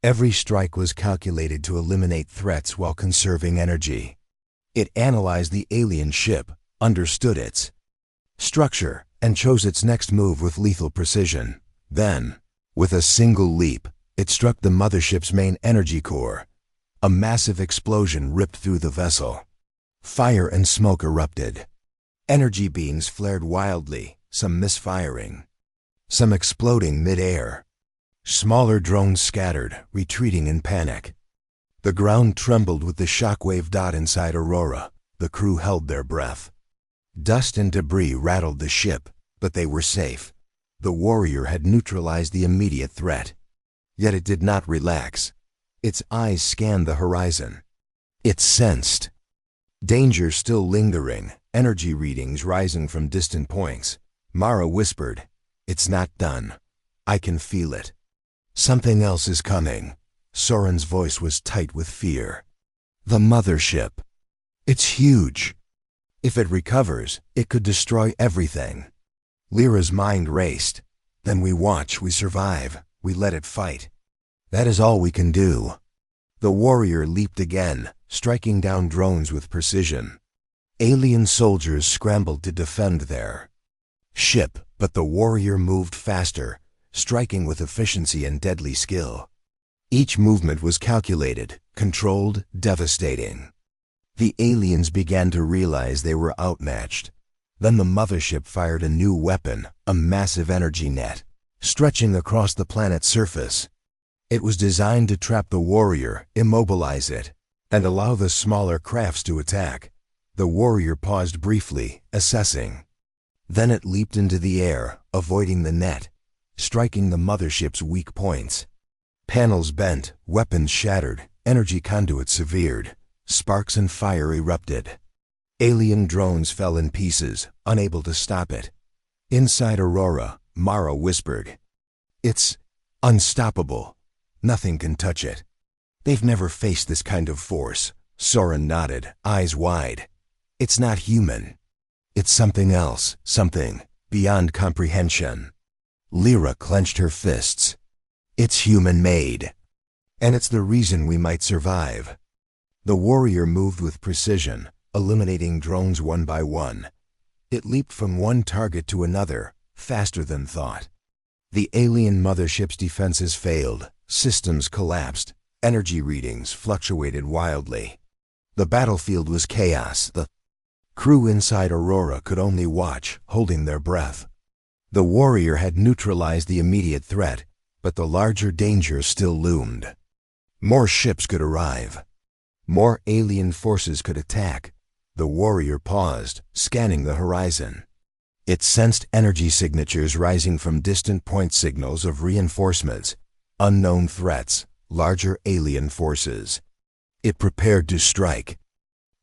Every strike was calculated to eliminate threats while conserving energy. It analyzed the alien ship, understood its structure, and chose its next move with lethal precision. Then, with a single leap, it struck the mothership's main energy core. A massive explosion ripped through the vessel. Fire and smoke erupted. Energy beams flared wildly, some misfiring, some exploding mid-air. Smaller drones scattered, retreating in panic. The ground trembled with the shockwave. Inside Aurora, the crew held their breath. Dust and debris rattled the ship, but they were safe. The warrior had neutralized the immediate threat. Yet it did not relax. Its eyes scanned the horizon. It sensed danger still lingering, energy readings rising from distant points. Mara whispered, "It's not done. I can feel it. Something else is coming." Soren's voice was tight with fear. "The mothership. It's huge. If it recovers, it could destroy everything." Lyra's mind raced. "Then we watch, we survive, we let it fight. That is all we can do." The warrior leaped again, striking down drones with precision. Alien soldiers scrambled to defend their ship, but the warrior moved faster, striking with efficiency and deadly skill. Each movement was calculated, controlled, devastating. The aliens began to realize they were outmatched. Then the mothership fired a new weapon, a massive energy net, stretching across the planet's surface. It was designed to trap the warrior, immobilize it, and allow the smaller crafts to attack. The warrior paused briefly, assessing. Then it leaped into the air, avoiding the net, striking the mothership's weak points. Panels bent, weapons shattered, energy conduits severed. Sparks and fire erupted. Alien drones fell in pieces, unable to stop it. Inside Aurora, Mara whispered, "It's unstoppable. Nothing can touch it." "They've never faced this kind of force." Soren nodded, eyes wide. "It's not human. It's something else, something beyond comprehension." Lyra clenched her fists. "It's human-made. And it's the reason we might survive." The warrior moved with precision, eliminating drones one by one. It leaped from one target to another, faster than thought. The alien mothership's defenses failed, systems collapsed, energy readings fluctuated wildly. The battlefield was chaos. The crew inside Aurora could only watch, holding their breath. The warrior had neutralized the immediate threat, but the larger danger still loomed. More ships could arrive. More alien forces could attack. The warrior paused, scanning the horizon. It sensed energy signatures rising from distant point, signals of reinforcements, unknown threats, larger alien forces. It prepared to strike.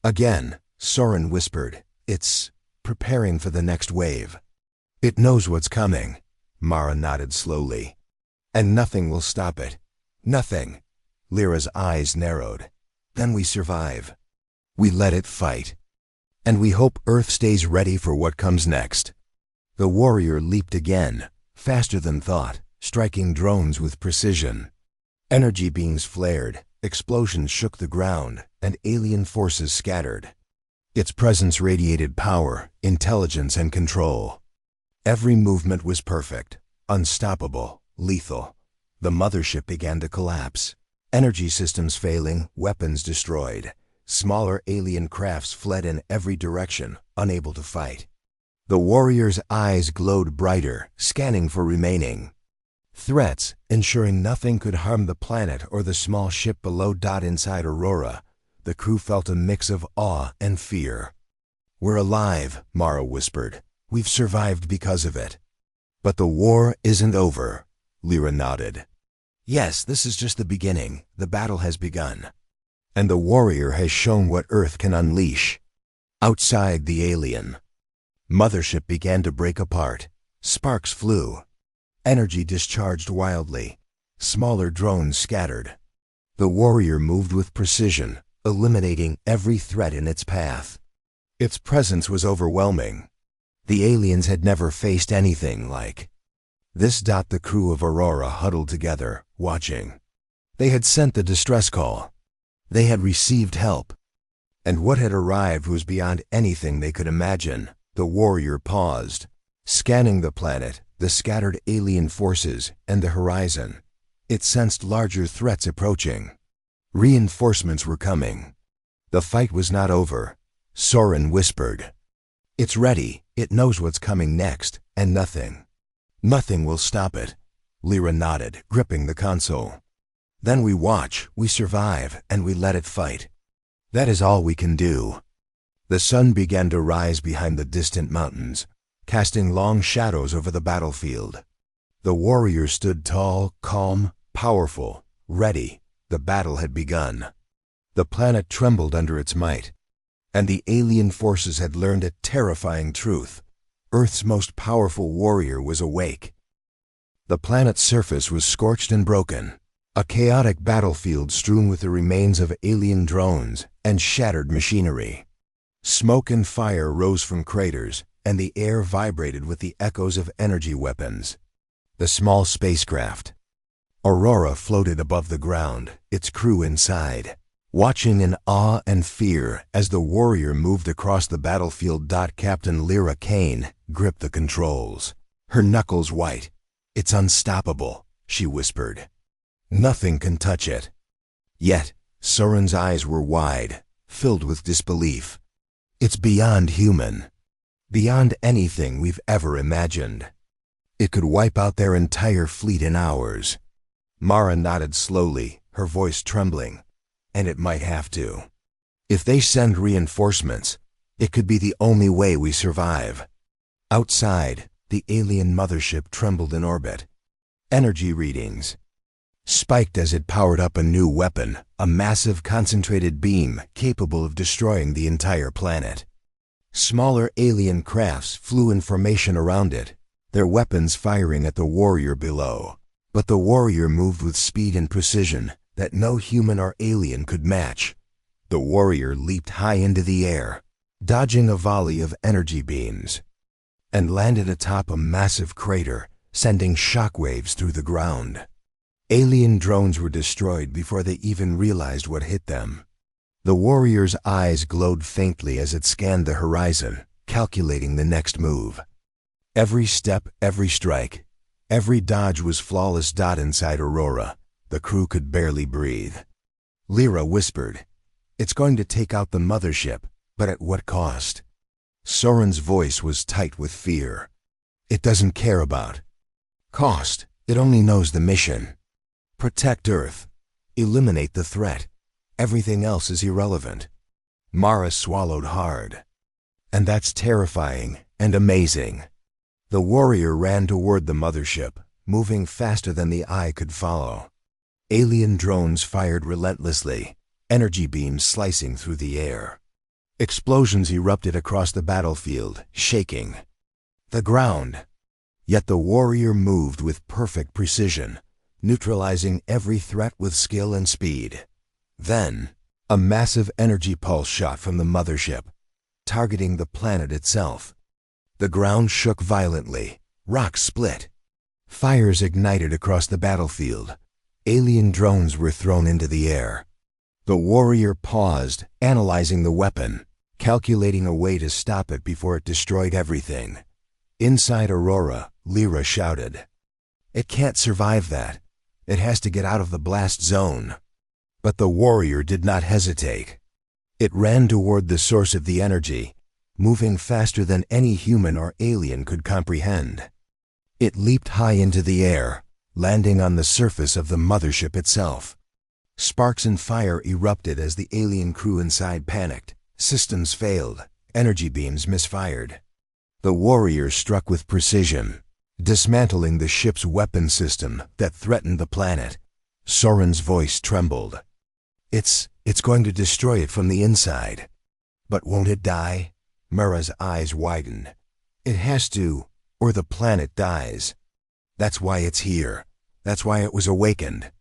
Again, Soren whispered, "It's preparing for the next wave." "It knows what's coming." Mara nodded slowly. "And nothing will stop it. Nothing." Lyra's eyes narrowed. "Then we survive. We let it fight. And we hope Earth stays ready for what comes next." The warrior leaped again, faster than thought, striking drones with precision. Energy beams flared, explosions shook the ground, and alien forces scattered. Its presence radiated power, intelligence, and control. Every movement was perfect, unstoppable, lethal. The mothership began to collapse. Energy systems failing, weapons destroyed. Smaller alien crafts fled in every direction, unable to fight. The warrior's eyes glowed brighter, scanning for remaining threats, ensuring nothing could harm the planet or the small ship below. Inside Aurora, the crew felt a mix of awe and fear. "We're alive," Mara whispered. "We've survived because of it." "But the war isn't over," Lyra nodded. "Yes, this is just the beginning. The battle has begun. And the warrior has shown what Earth can unleash." Outside the alien mothership began to break apart. Sparks flew. Energy discharged wildly. Smaller drones scattered. The warrior moved with precision, eliminating every threat in its path. Its presence was overwhelming. The aliens had never faced anything like this. The crew of Aurora huddled together, watching. They had sent the distress call. They had received help. And what had arrived was beyond anything they could imagine. The warrior paused, scanning the planet, the scattered alien forces, and the horizon. It sensed larger threats approaching. Reinforcements were coming. The fight was not over. Soren whispered. It's ready, it knows what's coming next, and nothing will stop it. Lyra nodded, gripping the console. Then we watch, we survive, and we let it fight. That is all we can do. The sun began to rise behind the distant mountains, casting long shadows over the battlefield. The warriors stood tall, calm, powerful, ready. The battle had begun. The planet trembled under its might, and the alien forces had learned a terrifying truth. Earth's most powerful warrior was awake. The planet's surface was scorched and broken, a chaotic battlefield strewn with the remains of alien drones and shattered machinery. Smoke and fire rose from craters, and the air vibrated with the echoes of energy weapons. The small spacecraft, Aurora, floated above the ground, its crew inside, watching in awe and fear as the warrior moved across the battlefield. Captain Lyra Kane gripped the controls, her knuckles white. It's unstoppable, she whispered. Nothing can touch it. Yet, Soren's eyes were wide, filled with disbelief. It's beyond human, beyond anything we've ever imagined. It could wipe out their entire fleet in hours. Mara nodded slowly, her voice trembling. And it might have to. If they send reinforcements, it could be the only way we survive. Outside, the alien mothership trembled in orbit. Energy readings spiked as it powered up a new weapon, a massive concentrated beam capable of destroying the entire planet. Smaller alien crafts flew in formation around it, their weapons firing at the warrior below. But the warrior moved with speed and precision that no human or alien could match. The warrior leaped high into the air, dodging a volley of energy beams, and landed atop a massive crater, sending shockwaves through the ground. Alien drones were destroyed before they even realized what hit them. The warrior's eyes glowed faintly as it scanned the horizon, calculating the next move. Every step, every strike, every dodge was flawless. Inside Aurora, the crew could barely breathe. Lyra whispered, "It's going to take out the mothership, but at what cost?" Soren's voice was tight with fear. "It doesn't care about cost. It only knows the mission. Protect Earth. Eliminate the threat. Everything else is irrelevant." Mara swallowed hard. "And that's terrifying and amazing." The warrior ran toward the mothership, moving faster than the eye could follow. Alien drones fired relentlessly, energy beams slicing through the air. Explosions erupted across the battlefield, shaking the ground. Yet the warrior moved with perfect precision, neutralizing every threat with skill and speed. Then, a massive energy pulse shot from the mothership, targeting the planet itself. The ground shook violently, rocks split. Fires ignited across the battlefield. Alien drones were thrown into the air. The warrior paused, analyzing the weapon, calculating a way to stop it before it destroyed everything. Inside Aurora, Lyra shouted, "It can't survive that. It has to get out of the blast zone." But the warrior did not hesitate. It ran toward the source of the energy, moving faster than any human or alien could comprehend. It leaped high into the air, landing on the surface of the mothership itself. Sparks and fire erupted as the alien crew inside panicked. Systems failed, energy beams misfired. The warrior struck with precision, dismantling the ship's weapon system that threatened the planet. Soren's voice trembled. It's going to destroy it from the inside." "But won't it die?" Mara's eyes widened. "It has to, or the planet dies. That's why it's here. That's why it was awakened."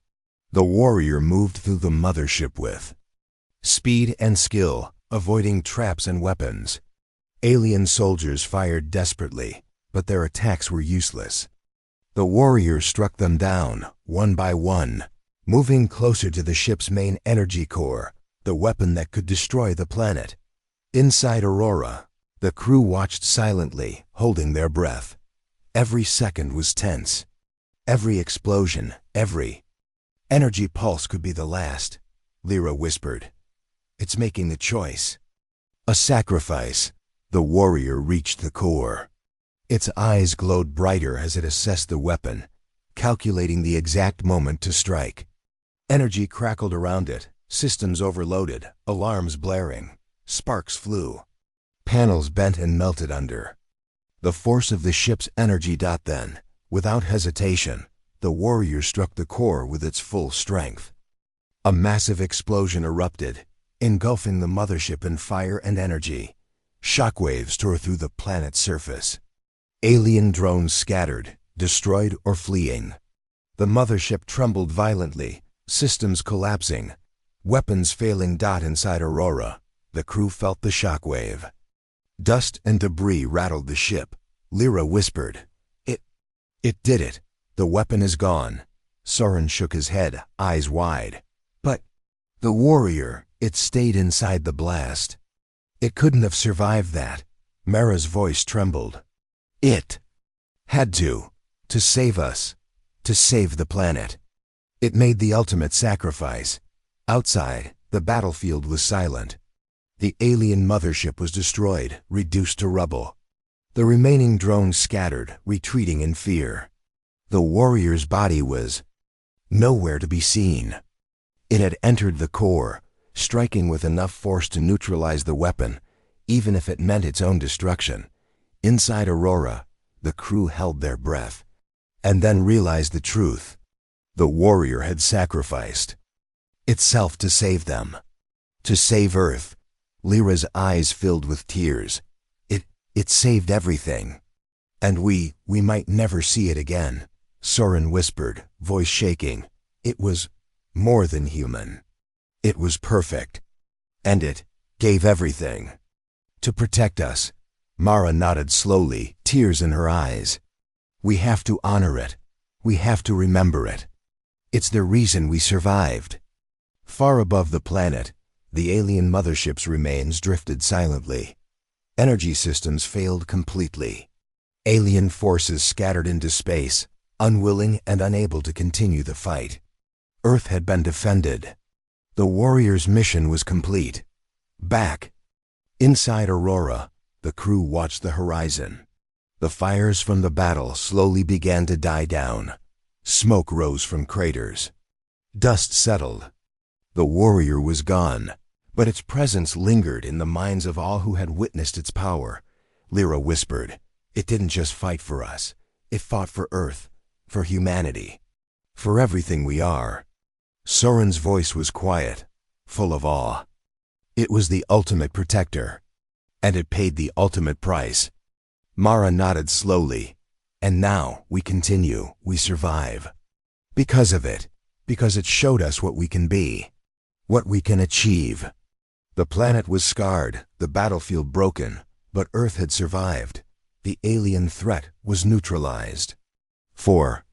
The warrior moved through the mothership with speed and skill, avoiding traps and weapons. Alien soldiers fired desperately, but their attacks were useless. The warrior struck them down, one by one, moving closer to the ship's main energy core, the weapon that could destroy the planet. Inside Aurora, the crew watched silently, holding their breath. Every second was tense. Every explosion, every energy pulse could be the last. Lyra whispered. "It's making the choice." A sacrifice. The warrior reached the core. Its eyes glowed brighter as it assessed the weapon, calculating the exact moment to strike. Energy crackled around it, systems overloaded, alarms blaring. Sparks flew. Panels bent and melted under the force of the ship's energy. Then, without hesitation, the warrior struck the core with its full strength. A massive explosion erupted, engulfing the mothership in fire and energy. Shockwaves tore through the planet's surface. Alien drones scattered, destroyed or fleeing. The mothership trembled violently, systems collapsing, weapons failing. Inside Aurora, the crew felt the shockwave. Dust and debris rattled the ship. Lyra whispered, It did it. The weapon is gone." Soren shook his head, eyes wide. "But the warrior, it stayed inside the blast. It couldn't have survived that." Mara's voice trembled. "It had to save us, to save the planet. It made the ultimate sacrifice." Outside, the battlefield was silent. The alien mothership was destroyed, reduced to rubble. The remaining drones scattered, retreating in fear. The warrior's body was nowhere to be seen. It had entered the core, striking with enough force to neutralize the weapon, even if it meant its own destruction. Inside Aurora, the crew held their breath, and then realized the truth. The warrior had sacrificed itself to save them, to save Earth. Lyra's eyes filled with tears. It saved everything. "And we might never see it again," Soren whispered, voice shaking. "It was more than human. It was perfect. And it gave everything to protect us." Mara nodded slowly, tears in her eyes. "We have to honor it. We have to remember it. It's the reason we survived." Far above the planet, the alien mothership's remains drifted silently. Energy systems failed completely. Alien forces scattered into space, unwilling and unable to continue the fight. Earth had been defended. The warrior's mission was complete. Back inside Aurora, the crew watched the horizon. The fires from the battle slowly began to die down. Smoke rose from craters. Dust settled. The warrior was gone, but its presence lingered in the minds of all who had witnessed its power. Lyra whispered, "It didn't just fight for us. It fought for Earth, for humanity, for everything we are." Soren's voice was quiet, full of awe. "It was the ultimate protector, and it paid the ultimate price." Mara nodded slowly. "And now we continue, we survive. Because of it, because it showed us what we can be, what we can achieve." The planet was scarred, the battlefield broken, but Earth had survived. The alien threat was neutralized. For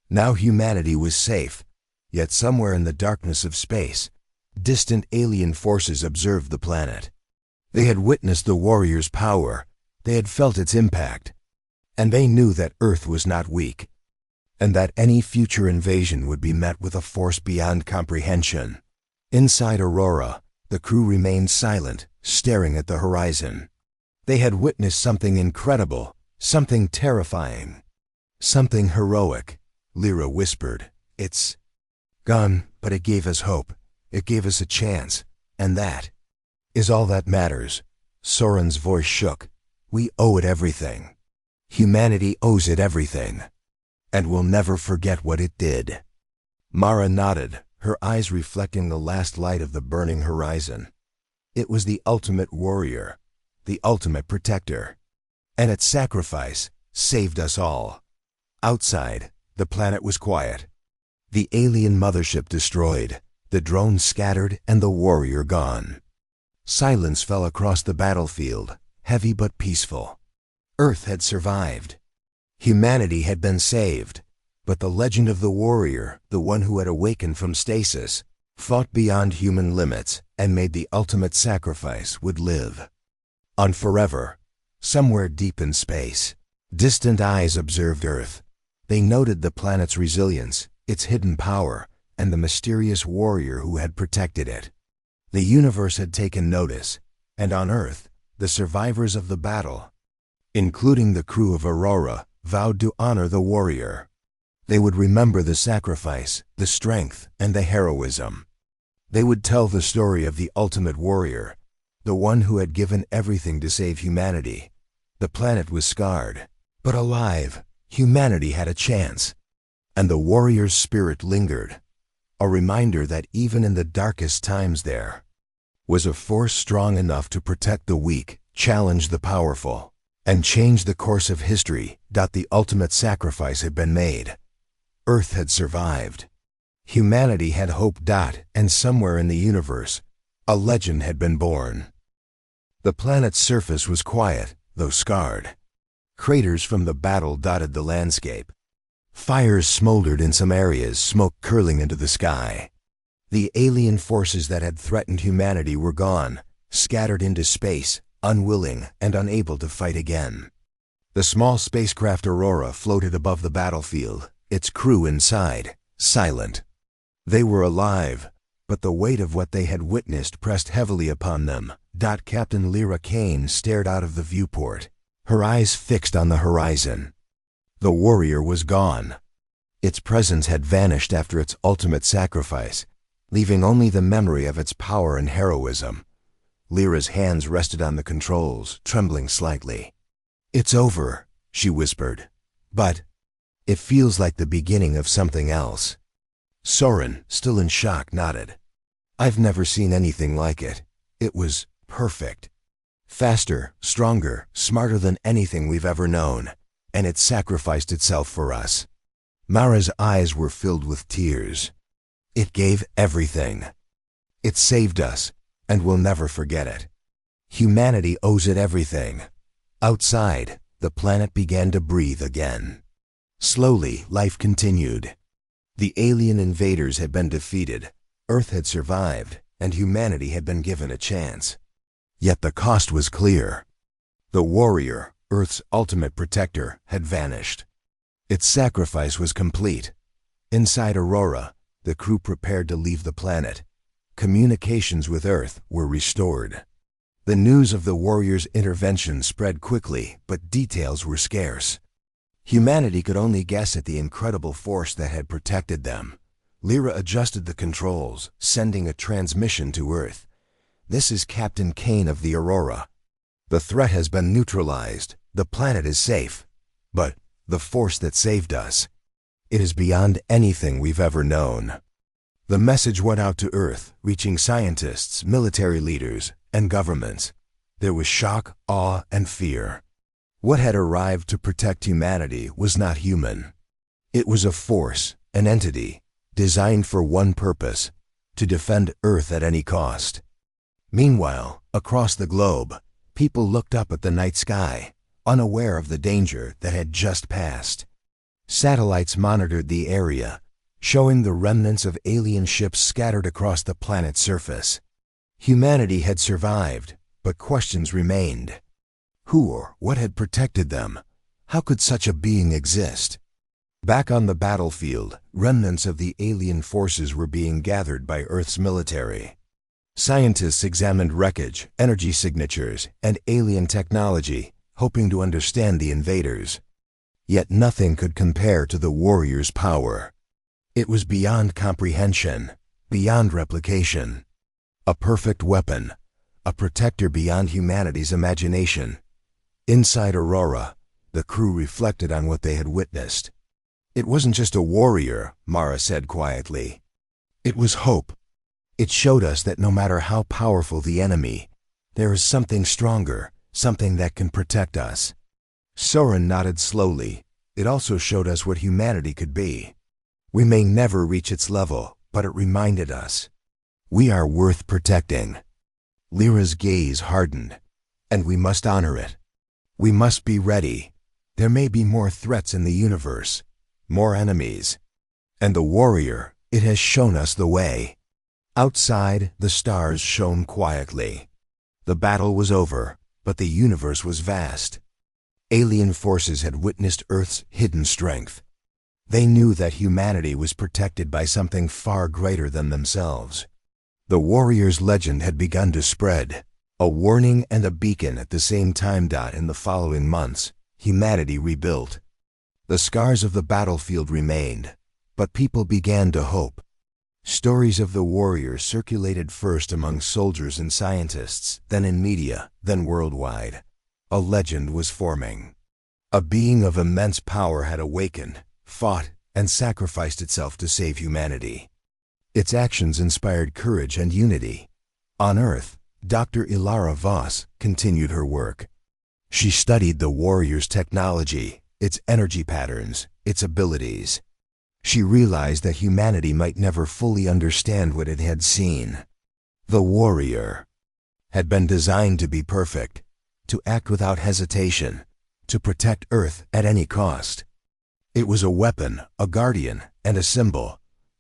now humanity was safe, yet somewhere in the darkness of space, distant alien forces observed the planet. They had witnessed the warrior's power, they had felt its impact, and they knew that Earth was not weak, and that any future invasion would be met with a force beyond comprehension. Inside Aurora, the crew remained silent, staring at the horizon. They had witnessed something incredible, something terrifying, something heroic. Lyra whispered, "It's gone, but it gave us hope. It gave us a chance, and that is all that matters." Soren's voice shook. "We owe it everything. Humanity owes it everything, and we'll never forget what it did." Mara nodded, her eyes reflecting the last light of the burning horizon. It was the ultimate warrior, the ultimate protector, and its sacrifice saved us all. Outside, the planet was quiet. The alien mothership destroyed, the drones scattered, and the warrior gone. Silence fell across the battlefield, heavy but peaceful. Earth had survived. Humanity had been saved. But the legend of the warrior, the one who had awakened from stasis, fought beyond human limits, and made the ultimate sacrifice, would live on forever, somewhere deep in space. Distant eyes observed Earth. They noted the planet's resilience, its hidden power, and the mysterious warrior who had protected it. The universe had taken notice, and on Earth, the survivors of the battle, including the crew of Aurora, vowed to honor the warrior. They would remember the sacrifice, the strength, and the heroism. They would tell the story of the ultimate warrior, the one who had given everything to save humanity. The planet was scarred, but alive. Humanity had a chance. And the warrior's spirit lingered, a reminder that even in the darkest times there was a force strong enough to protect the weak, challenge the powerful, and change the course of history. The ultimate sacrifice had been made. Earth had survived. Humanity had hope. And somewhere in the universe, a legend had been born. The planet's surface was quiet, though scarred. Craters from the battle dotted the landscape. Fires smoldered in some areas, smoke curling into the sky. The alien forces that had threatened humanity were gone, scattered into space, unwilling and unable to fight again. The small spacecraft Aurora floated above the battlefield, its crew inside, silent. They were alive, but the weight of what they had witnessed pressed heavily upon them. Captain Lyra Kane stared out of the viewport, her eyes fixed on the horizon. The warrior was gone. Its presence had vanished after its ultimate sacrifice, leaving only the memory of its power and heroism. Lyra's hands rested on the controls, trembling slightly. "It's over," she whispered. "But it feels like the beginning of something else." Soren, still in shock, nodded. "I've never seen anything like it. It was perfect. Faster, stronger, smarter than anything we've ever known, and it sacrificed itself for us." Mara's eyes were filled with tears. "It gave everything. It saved us, and we'll never forget it. Humanity owes it everything." Outside, the planet began to breathe again. Slowly, life continued. The alien invaders had been defeated, Earth had survived, and humanity had been given a chance. Yet the cost was clear. The warrior, Earth's ultimate protector, had vanished. Its sacrifice was complete. Inside Aurora, the crew prepared to leave the planet. Communications with Earth were restored. The news of the warrior's intervention spread quickly, but details were scarce. Humanity could only guess at the incredible force that had protected them. Lyra adjusted the controls, sending a transmission to Earth. "This is Captain Kane of the Aurora. The threat has been neutralized. The planet is safe. But the force that saved us, it is beyond anything we've ever known." The message went out to Earth, reaching scientists, military leaders, and governments. There was shock, awe, and fear. What had arrived to protect humanity was not human. It was a force, an entity, designed for one purpose: to defend Earth at any cost. Meanwhile, across the globe, people looked up at the night sky, unaware of the danger that had just passed. Satellites monitored the area, showing the remnants of alien ships scattered across the planet's surface. Humanity had survived, but questions remained. Who or what had protected them? How could such a being exist? Back on the battlefield, remnants of the alien forces were being gathered by Earth's military. Scientists examined wreckage, energy signatures, and alien technology, hoping to understand the invaders. Yet nothing could compare to the warrior's power. It was beyond comprehension, beyond replication. A perfect weapon, a protector beyond humanity's imagination. Inside Aurora, the crew reflected on what they had witnessed. "It wasn't just a warrior," Mara said quietly. "It was hope. It showed us that no matter how powerful the enemy, there is something stronger, something that can protect us." Soren nodded slowly. "It also showed us what humanity could be. We may never reach its level, but it reminded us. We are worth protecting." Lyra's gaze hardened. "And we must honor it. We must be ready. There may be more threats in the universe, more enemies. And the warrior, it has shown us the way." Outside, the stars shone quietly. The battle was over, but the universe was vast. Alien forces had witnessed Earth's hidden strength. They knew that humanity was protected by something far greater than themselves. The warrior's legend had begun to spread, a warning and a beacon at the same time. In the following months, humanity rebuilt. The scars of the battlefield remained, but people began to hope. Stories of the warrior circulated first among soldiers and scientists, then in media, then worldwide. A legend was forming. A being of immense power had awakened, fought, and sacrificed itself to save humanity. Its actions inspired courage and unity. On Earth, Dr. Ilara Voss continued her work. She studied the warrior's technology, its energy patterns, its abilities. She realized that humanity might never fully understand what it had seen. The warrior had been designed to be perfect, to act without hesitation, to protect Earth at any cost. It was a weapon, a guardian, and a symbol.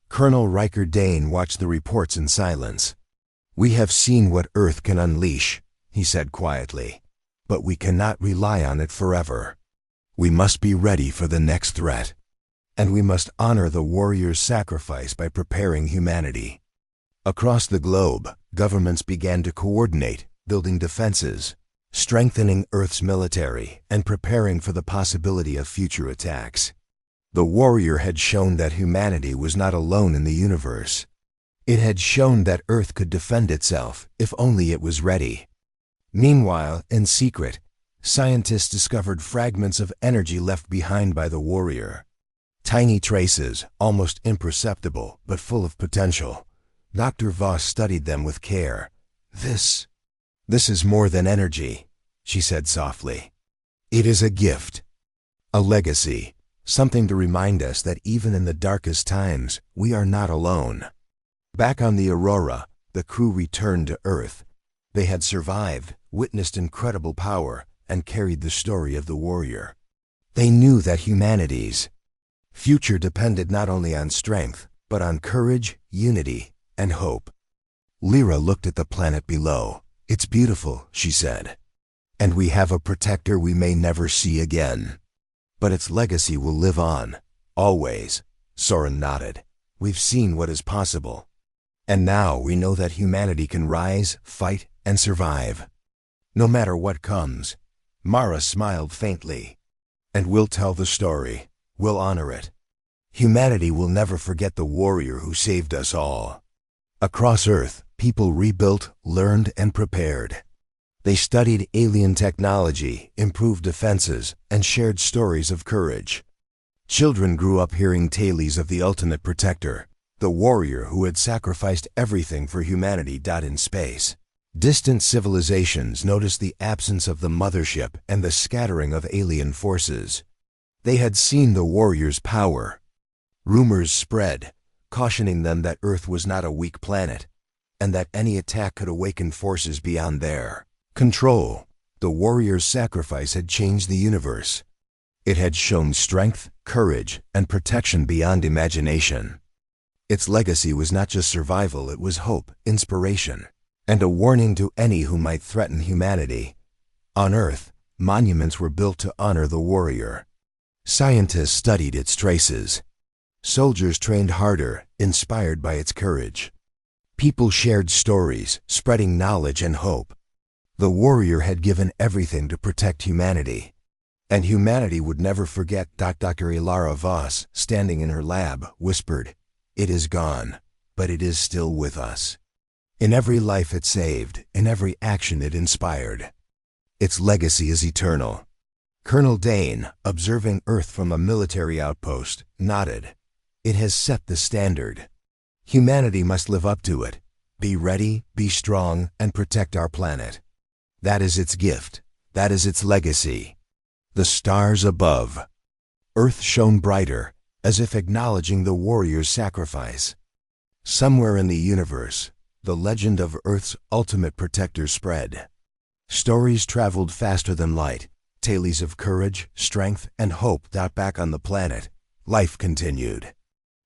Colonel Riker Dane watched the reports in silence. "We have seen what Earth can unleash," he said quietly, "but we cannot rely on it forever. We must be ready for the next threat. And we must honor the warrior's sacrifice by preparing humanity." Across the globe, governments began to coordinate, building defenses, strengthening Earth's military, and preparing for the possibility of future attacks. The warrior had shown that humanity was not alone in the universe. It had shown that Earth could defend itself if only it was ready. Meanwhile, in secret, scientists discovered fragments of energy left behind by the warrior. Tiny traces, almost imperceptible, but full of potential. Dr. Voss studied them with care. This is more than energy," she said softly. "It is a gift, a legacy, something to remind us that even in the darkest times, we are not alone." Back on the Aurora, the crew returned to Earth. They had survived, witnessed incredible power, and carried the story of the warrior. They knew that humanity's future depended not only on strength, but on courage, unity, and hope. Lyra looked at the planet below. "It's beautiful," she said. "And we have a protector we may never see again. But its legacy will live on, always." Soren nodded. "We've seen what is possible. And now we know that humanity can rise, fight, and survive. No matter what comes." Mara smiled faintly. "And we'll tell the story. We'll honor it. Humanity will never forget the warrior who saved us all." Across Earth, people rebuilt, learned, and prepared. They studied alien technology, improved defenses, and shared stories of courage. Children grew up hearing tales of the ultimate protector, the warrior who had sacrificed everything for humanity. In space, distant civilizations noticed the absence of the mothership and the scattering of alien forces. They had seen the warrior's power. Rumors spread, cautioning them that Earth was not a weak planet, and that any attack could awaken forces beyond their control. The warrior's sacrifice had changed the universe. It had shown strength, courage, and protection beyond imagination. Its legacy was not just survival, it was hope, inspiration, and a warning to any who might threaten humanity. On Earth, monuments were built to honor the warrior. Scientists studied its traces. Soldiers trained harder, inspired by its courage. People shared stories, spreading knowledge and hope. The warrior had given everything to protect humanity. And humanity would never forget. Dr. Ilara Voss, standing in her lab, whispered, "It is gone, but it is still with us. In every life it saved, in every action it inspired. Its legacy is eternal." Colonel Dane, observing Earth from a military outpost, nodded. "It has set the standard. Humanity must live up to it. Be ready, be strong, and protect our planet. That is its gift. That is its legacy." The stars above. Earth shone brighter, as if acknowledging the warrior's sacrifice. Somewhere in the universe, the legend of Earth's ultimate protector spread. Stories traveled faster than light, tales of courage, strength, and hope. Back on the planet, life continued.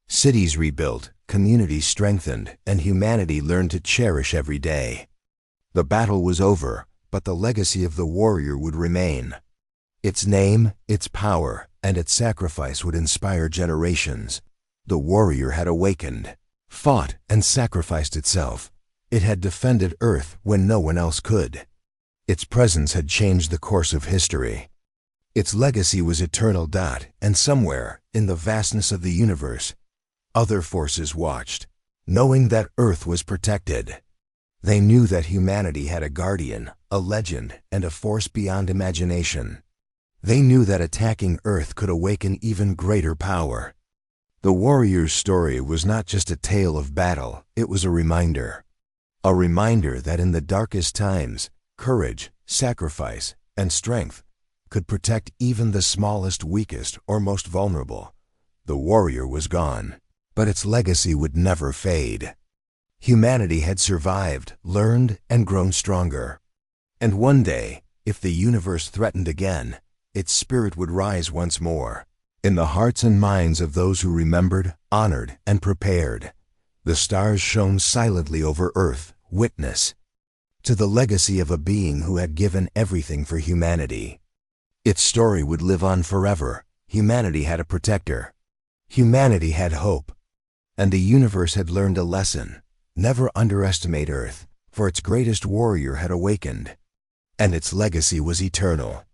Cities rebuilt, communities strengthened, and humanity learned to cherish every day. The battle was over, but the legacy of the warrior would remain. Its name, its power, and its sacrifice would inspire generations. The warrior had awakened, fought and sacrificed itself. It had defended Earth when no one else could. Its presence had changed the course of history. Its legacy was eternal. And somewhere, in the vastness of the universe, other forces watched, knowing that Earth was protected. They knew that humanity had a guardian, a legend, and a force beyond imagination. They knew that attacking Earth could awaken even greater power. The warrior's story was not just a tale of battle, it was a reminder. A reminder that in the darkest times, courage, sacrifice, and strength could protect even the smallest, weakest, or most vulnerable. The warrior was gone, but its legacy would never fade. Humanity had survived, learned, and grown stronger. And one day, if the universe threatened again, its spirit would rise once more. In the hearts and minds of those who remembered, honored, and prepared, the stars shone silently over Earth, witness to the legacy of a being who had given everything for humanity. Its story would live on forever. Humanity had a protector. Humanity had hope. And the universe had learned a lesson. Never underestimate Earth, for its greatest warrior had awakened. And its legacy was eternal.